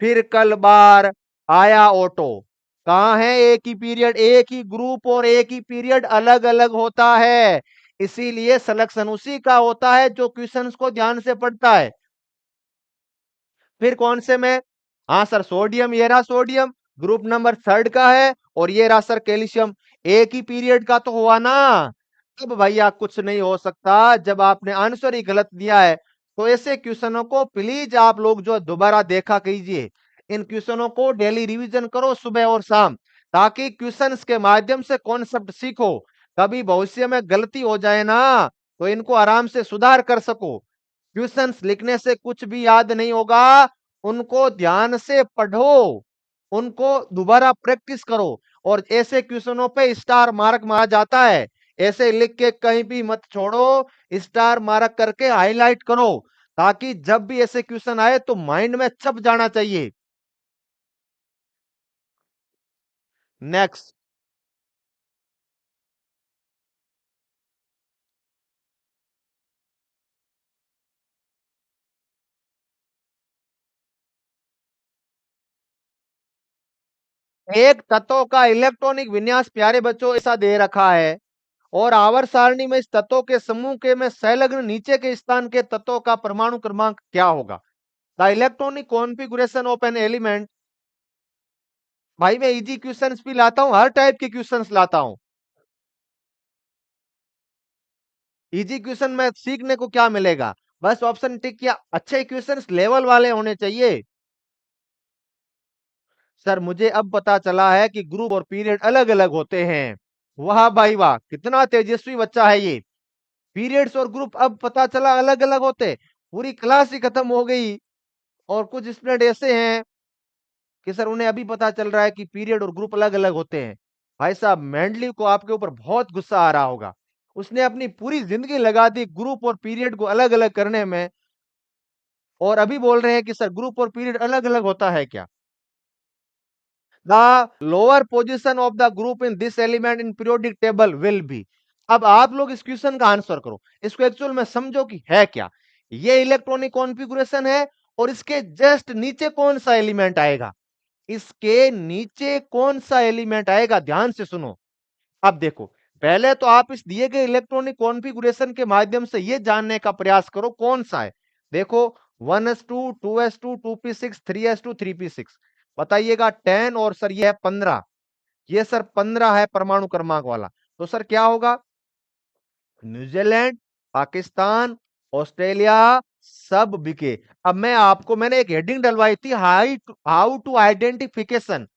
फिर कल बार आया ऑटो। कहां है एक ही पीरियड, एक ही ग्रुप और एक ही पीरियड अलग अलग होता है। इसीलिए सिलेक्शन उसी का होता है जो क्वेश्चंस को ध्यान से पढ़ता है। फिर कौन से में, हाँ सर सोडियम, ये रहा सोडियम, ग्रुप नंबर थर्ड का है, और ये रहा सर कैल्शियम, एक ही पीरियड का तो हुआ ना। अब भैया कुछ नहीं हो सकता जब आपने आंसर ही गलत दिया है। तो ऐसे क्वेश्चनों को प्लीज आप लोग जो दोबारा देखा कीजिए, इन क्वेश्चनों को डेली रिवीजन करो सुबह और शाम, ताकि क्वेश्चंस के माध्यम से कॉन्सेप्ट सीखो। कभी भविष्य में गलती हो जाए ना, तो इनको आराम से सुधार कर सको। क्वेश्चंस लिखने से कुछ भी याद नहीं होगा, उनको ध्यान से पढ़ो, उनको दोबारा प्रैक्टिस करो, और ऐसे क्वेश्चनों पे स्टार मार्क मारा जाता है। ऐसे लिख के कहीं भी मत छोड़ो, स्टार मार्क करके हाईलाइट करो, ताकि जब भी ऐसे क्वेश्चन आए तो माइंड में छप जाना चाहिए। नेक्स्ट, एक तत्व का इलेक्ट्रॉनिक विन्यास प्यारे बच्चों ऐसा दे रखा है, और आवर्त सारणी में इस तत्वों के समूह के में संलग्न नीचे के स्थान के तत्वों का परमाणु क्रमांक क्या होगा? The electronic configuration of an element. भाई मैं इजी क्वेश्चंस भी लाता हूं, हर टाइप के क्वेश्चंस लाता हूं। इजी क्वेश्चन में सीखने को क्या मिलेगा? बस ऑप्शन टिक किया। अच्छे क्वेश्चंस लेवल वाले होने चाहिए। सर मुझे अब पता चला है कि ग्रुप और पीरियड अलग अलग होते हैं। वाह भाई वाह, कितना तेजस्वी बच्चा है ये। पीरियड्स और ग्रुप अब पता चला अलग अलग होते। पूरी क्लास ही खत्म हो गई। और कुछ स्टूडेंट ऐसे हैं कि सर उन्हें अभी पता चल रहा है कि पीरियड और ग्रुप अलग अलग होते हैं। भाई साहब मेंडली को आपके ऊपर बहुत गुस्सा आ रहा होगा। उसने अपनी पूरी जिंदगी लगा दी ग्रुप और पीरियड को अलग अलग करने में, और अभी बोल रहे हैं कि सर ग्रुप और पीरियड अलग अलग होता है क्या? The lower position of the group in this element in periodic table will be. अब आप लोग इस क्वेश्चन का आंसर करो, इसको एक्चुअल में समझो कि है क्या। ये इलेक्ट्रॉनिक कॉन्फ़िगरेशन है, और इसके जस्ट नीचे कौन सा एलिमेंट आएगा? इसके नीचे कौन सा एलिमेंट आएगा, ध्यान से सुनो। अब देखो, पहले तो आप इस दिए गए इलेक्ट्रॉनिक कॉन्फ़िगरेशन के माध्यम से यह जानने का प्रयास करो कौन सा है। देखो, 1s2, 2s2, 2p6, 3s2, 3p6, बताइएगा 10, और सर ये है 15। ये सर 15 है परमाणु क्रमांक वाला। तो सर क्या होगा? न्यूजीलैंड, पाकिस्तान, ऑस्ट्रेलिया, सब बिके। अब मैंने एक हेडिंग डलवाई थी, how to identification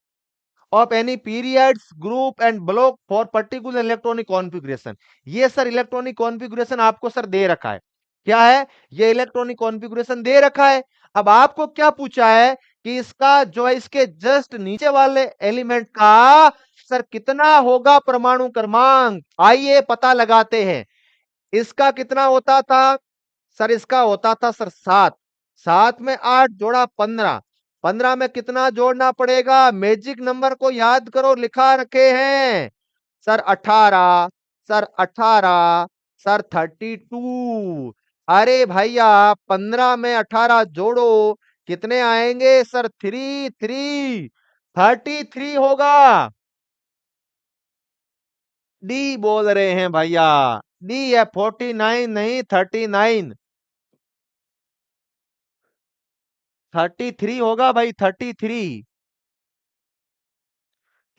of any periods group and block for particular electronic configuration. ये सर इलेक्ट्रॉनिक कॉन्फ़िगरेशन आपको सर दे रखा है। क्या है? ये इलेक्ट्रॉनिक कॉन्फ़िगरेशन दे रखा है। अब आपको क्या पूछा है कि इसका जो है इसके जस्ट नीचे वाले एलिमेंट का सर कितना होगा परमाणु क्रमांक? आइए पता लगाते हैं। इसका कितना होता था? सर इसका होता था सर 7। 7 में 8 जोड़ा 15। 15 में कितना जोड़ना पड़ेगा? मैजिक नंबर को याद करो, लिखा रखे हैं। Sir 18, sir 18, sir 32। अरे भैया 15 में 18 जोड़ो, कितने आएंगे? सर 33 होगा। डी बोल रहे हैं भैया। डी है 49, नहीं 39। 33 होगा भाई, 33।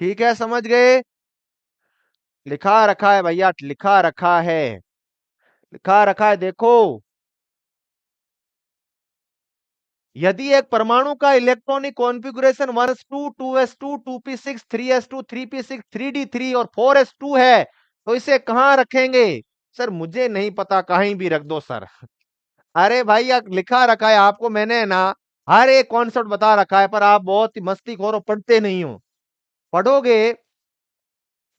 ठीक है, समझ गए? लिखा रखा है भैया, लिखा रखा है, लिखा रखा है, देखो। यदि एक परमाणु का electronic configuration 1s2, 2s2, 2p6, 3s2, 3p6, 3d3 और 4s2 है, तो इसे कहां रखेंगे? सर मुझे नहीं पता, कहीं भी रख दो सर। अरे भाई यार, लिखा रखा है आपको मैंने ना, हर एक कॉन्सेप्ट बता रखा है, पर आप बहुत ही मस्तीखोर हो, पढ़ते नहीं हो। पढ़ोगे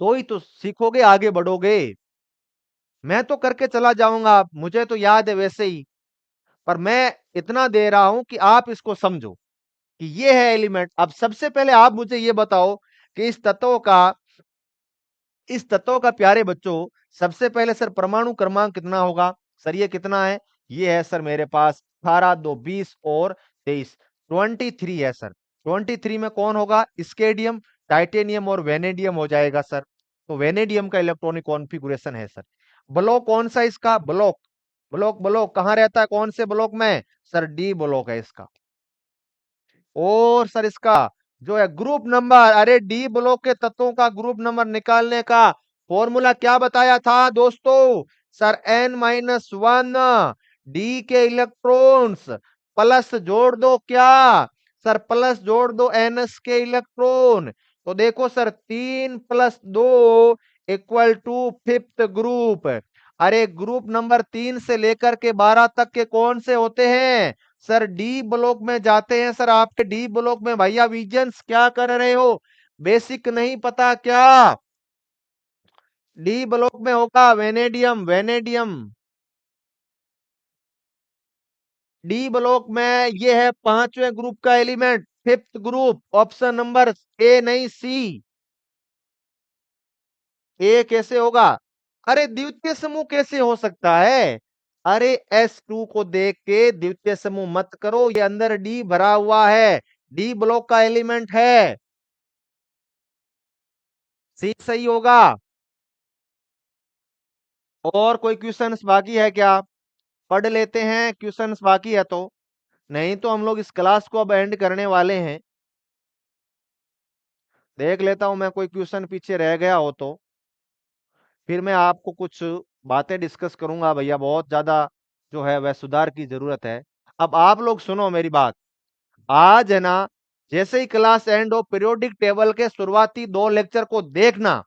तो ही तो सीखोगे, आगे बढ़ोगे। मैं तो करके चला जाऊंगा, मुझे तो याद है वैसे ही, पर मैं इतना दे रहा हूं कि आप इसको समझो कि ये है एलिमेंट। अब सबसे पहले आप मुझे ये बताओ कि इस तत्व का प्यारे बच्चों, सबसे पहले सर परमाणु क्रमांक कितना होगा? सर ये कितना है? ये है सर मेरे पास 18, 2, 20 और 23, 23 है सर। 23 में कौन होगा? स्केडियम, टाइटेनियम और वेनेडियम हो जाएगा सर। तो वेनेडियम का इलेक्ट्रॉनिक कॉन्फ़िगरेशन है सर। ब्लॉक कौन सा इसका? ब्लॉक कहां रहता है? कौन से ब्लॉक में? सर डी ब्लॉक है इसका। और सर इसका जो है ग्रुप नंबर, अरे डी ब्लॉक के तत्वों का ग्रुप नंबर निकालने का फॉर्मूला क्या बताया था दोस्तों? Sir n-1। डी के इलेक्ट्रॉन्स प्लस जोड़ दो क्या? सर प्लस जोड़ दो एनएस के इलेक्ट्रॉन। तो देखो sir 3+2 equal to fifth group. अरे ग्रुप नंबर 3 से लेकर के 12 तक के कौन से होते हैं? सर डी ब्लॉक में जाते हैं सर, आपके डी ब्लॉक में भैया विजन्स क्या कर रहे हो, बेसिक नहीं पता क्या? डी ब्लॉक में होगा वेनेडियम, वेनेडियम। डी ब्लॉक में ये है पांचवें ग्रुप का element, fifth group, option number A नहीं सी। ए कैसे होगा? अरे द्वितीय समूह कैसे हो सकता है? अरे S2 को देख के द्वितीय समूह मत करो, ये अंदर डी भरा हुआ है, डी ब्लॉक का एलिमेंट है, सी सही होगा। और कोई क्वेश्चंस बाकी है क्या? पढ़ लेते हैं, क्वेश्चंस बाकी है तो, नहीं तो हम लोग इस क्लास को अब एंड करने वाले हैं। देख लेता हूं मैं कोई क्वेश्चन पीछे रह गया हो तो, फिर मैं आपको कुछ बातें डिस्कस करूंगा भैया, बहुत ज्यादा जो है वह सुधार की जरूरत है। अब आप लोग सुनो मेरी बात, आज है ना, जैसे ही क्लास एंड हो पीरियोडिक टेबल के शुरुआती दो लेक्चर को देखना,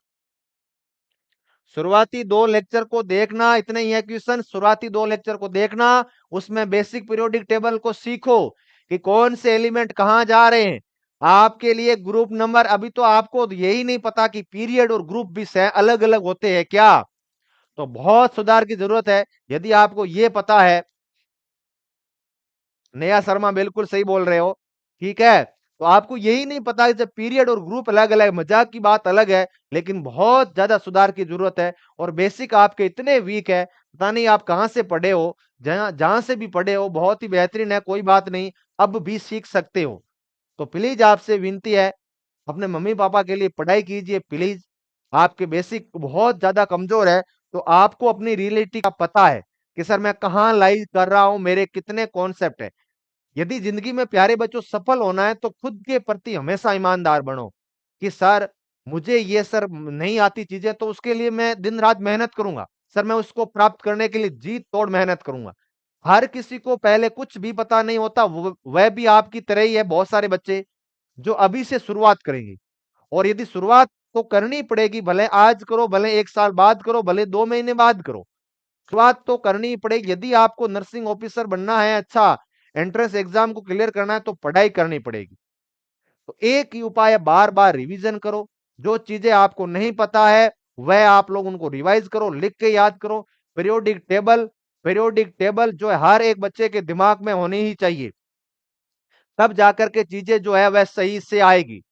शुरुआती दो लेक्चर को देखना, इतने ही है क्वेश्चन, शुरुआती दो लेक्चर को देखना, उसमें बेसिक पीरियोडिक टेबल को सीखो कि कौन से एलिमेंट कहां जा रहे हैं। आपके लिए ग्रुप नंबर, अभी तो आपको यही नहीं पता कि पीरियड और ग्रुप भी अलग अलग होते हैं क्या, तो बहुत सुधार की जरूरत है। यदि आपको ये पता है, नया शर्मा बिल्कुल सही बोल रहे हो, ठीक है, तो आपको यही नहीं पता कि जब पीरियड और ग्रुप अलग अलग, मजाक की बात अलग है, लेकिन बहुत ज्यादा सुधार की जरूरत है। और बेसिक आपके इतने वीक है, पता नहीं आप कहां से पढ़े हो, जहां जहां से भी पढ़े हो बहुत ही बेहतरीन है, कोई बात नहीं, अब भी सीख सकते हो। तो प्लीज आपसे विनती है, अपने मम्मी पापा के लिए पढ़ाई कीजिए प्लीज। आपके बेसिक बहुत ज्यादा कमजोर है, तो आपको अपनी रियलिटी का पता है कि सर मैं कहाँ लाइज कर रहा हूं, मेरे कितने कॉन्सेप्ट है। यदि जिंदगी में प्यारे बच्चों सफल होना है तो खुद के प्रति हमेशा ईमानदार बनो कि सर मुझे ये सर नहीं आती चीजें, तो उसके लिए मैं दिन रात मेहनत करूंगा, सर मैं उसको प्राप्त करने के लिए जी तोड़ मेहनत करूंगा। हर किसी को पहले कुछ भी पता नहीं होता, वह भी आपकी तरह ही है, बहुत सारे बच्चे जो अभी से शुरुआत करेंगे। और यदि शुरुआत तो करनी पड़ेगी, भले आज करो, भले एक साल बाद करो, भले 2 महीने बाद करो, शुरुआत तो करनी ही पड़ेगी। यदि आपको नर्सिंग ऑफिसर बनना है, अच्छा एंट्रेंस एग्जाम को क्लियर करना है, तो पढ़ाई करनी पड़ेगी। तो एक ही उपाय है, बार बार रिवीजन करो, जो चीजें आपको नहीं पता है वह आप लोग उनको रिवाइज करो, लिख के याद करो। पीरियोडिक टेबल, पीरियोडिक टेबल जो है हर एक बच्चे के दिमाग में होनी ही चाहिए, तब जाकर के चीजें जो है वह सही से आएगी।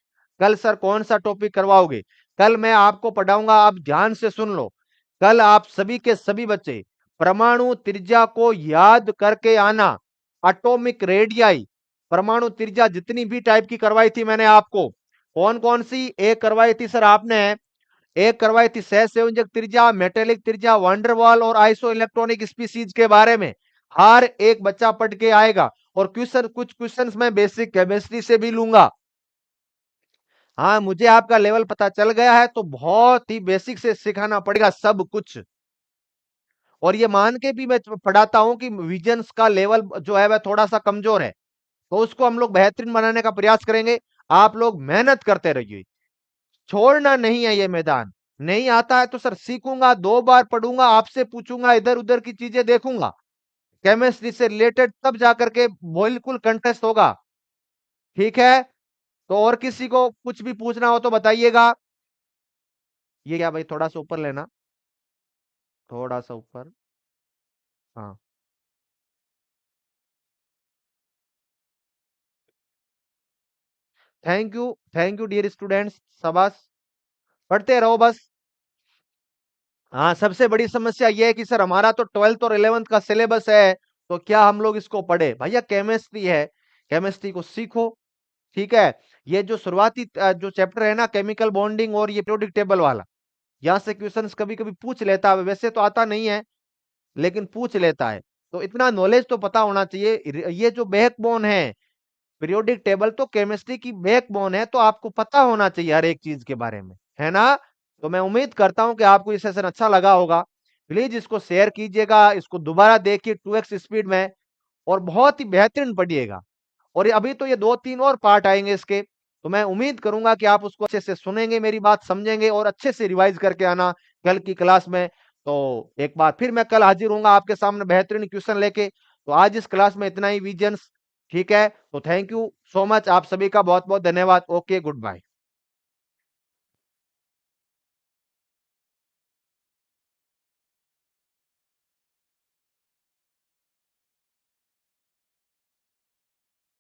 कल सर कौन सा टॉपिक करवाओगे? कल मैं आपको पढ़ाऊंगा, आप ध्यान से सुन लो। कल आप सभी के सभी बच्चे परमाणु त्रिज्या को याद करके आना, एटॉमिक रेडियाई, परमाणु त्रिज्या जितनी भी टाइप की करवाई थी मैंने आपको, कौन कौन सी? एक करवाई थी सर आपने, एक करवाई थी सहसंयोजक त्रिज्या, मेटेलिक त्रिज्या, वंडरवॉल और आइसो इलेक्ट्रॉनिक स्पीसीज के बारे में हर एक बच्चा पढ़ के आएगा। और क्वेश्चन, कुछ क्वेश्चंस मैं बेसिक केमिस्ट्री से भी लूंगा। हाँ, मुझे आपका लेवल पता चल गया है, तो बहुत ही बेसिक से सिखाना पड़ेगा सब कुछ। और ये मान के भी मैं पढ़ाता हूं कि विजन्स का लेवल जो है वह थोड़ा सा कमजोर है, तो उसको हम लोग बेहतरीन बनाने का प्रयास करेंगे। आप लोग मेहनत करते रहिए, छोड़ना नहीं है ये मैदान। नहीं आता है तो सर सीखूंगा, 2 बार पढ़ूंगा, आपसे पूछूंगा, इधर उधर की चीजें देखूंगा, केमिस्ट्री से रिलेटेड, तब जाकर के बिल्कुल कंटेस्ट होगा। ठीक है, तो और किसी को कुछ भी पूछना हो तो बताइएगा। ये क्या भाई, थोड़ा सा ऊपर लेना, थोड़ा सा ऊपर, हाँ। थैंक यू डियर स्टूडेंट्स, शाबाश, पढ़ते रहो बस। हाँ, सबसे बड़ी समस्या यह है कि सर हमारा तो 12th और 11th का सिलेबस है, तो क्या हम लोग इसको पढ़े? भैया केमिस्ट्री है, केमिस्ट्री को सीखो, ठीक है। ये जो शुरुआती जो चैप्टर है ना, केमिकल बॉन्डिंग और ये पीरियोडिक टेबल वाला, यहाँ से क्वेश्चंस कभी कभी पूछ लेता है, वैसे तो आता नहीं है लेकिन पूछ लेता है, तो इतना नॉलेज तो पता होना चाहिए। ये जो बैकबोन है, पीरियोडिक टेबल तो केमिस्ट्री की बैकबोन है, तो आपको पता होना चाहिए हर एक चीज के बारे में, है ना? तो मैं उम्मीद करता हूं कि आपको ये सेशन अच्छा लगा होगा। प्लीज इसको शेयर कीजिएगा, इसको दोबारा देखिए 2x स्पीड में, और बहुत ही बेहतरीन पढ़िएगा। और अभी तो ये 2-3 और पार्ट आएंगे इसके, तो मैं उम्मीद करूंगा कि आप उसको अच्छे से सुनेंगे, मेरी बात समझेंगे और अच्छे से रिवाइज करके आना कल की क्लास में। तो एक बार फिर मैं कल हाजिर हूंगा आपके सामने बेहतरीन क्वेश्चन लेके। तो आज इस क्लास में इतना ही, विजन्स। ठीक है, तो थैंक यू सो मच, आप सभी का बहुत बहुत धन्यवाद। Okay, good bye.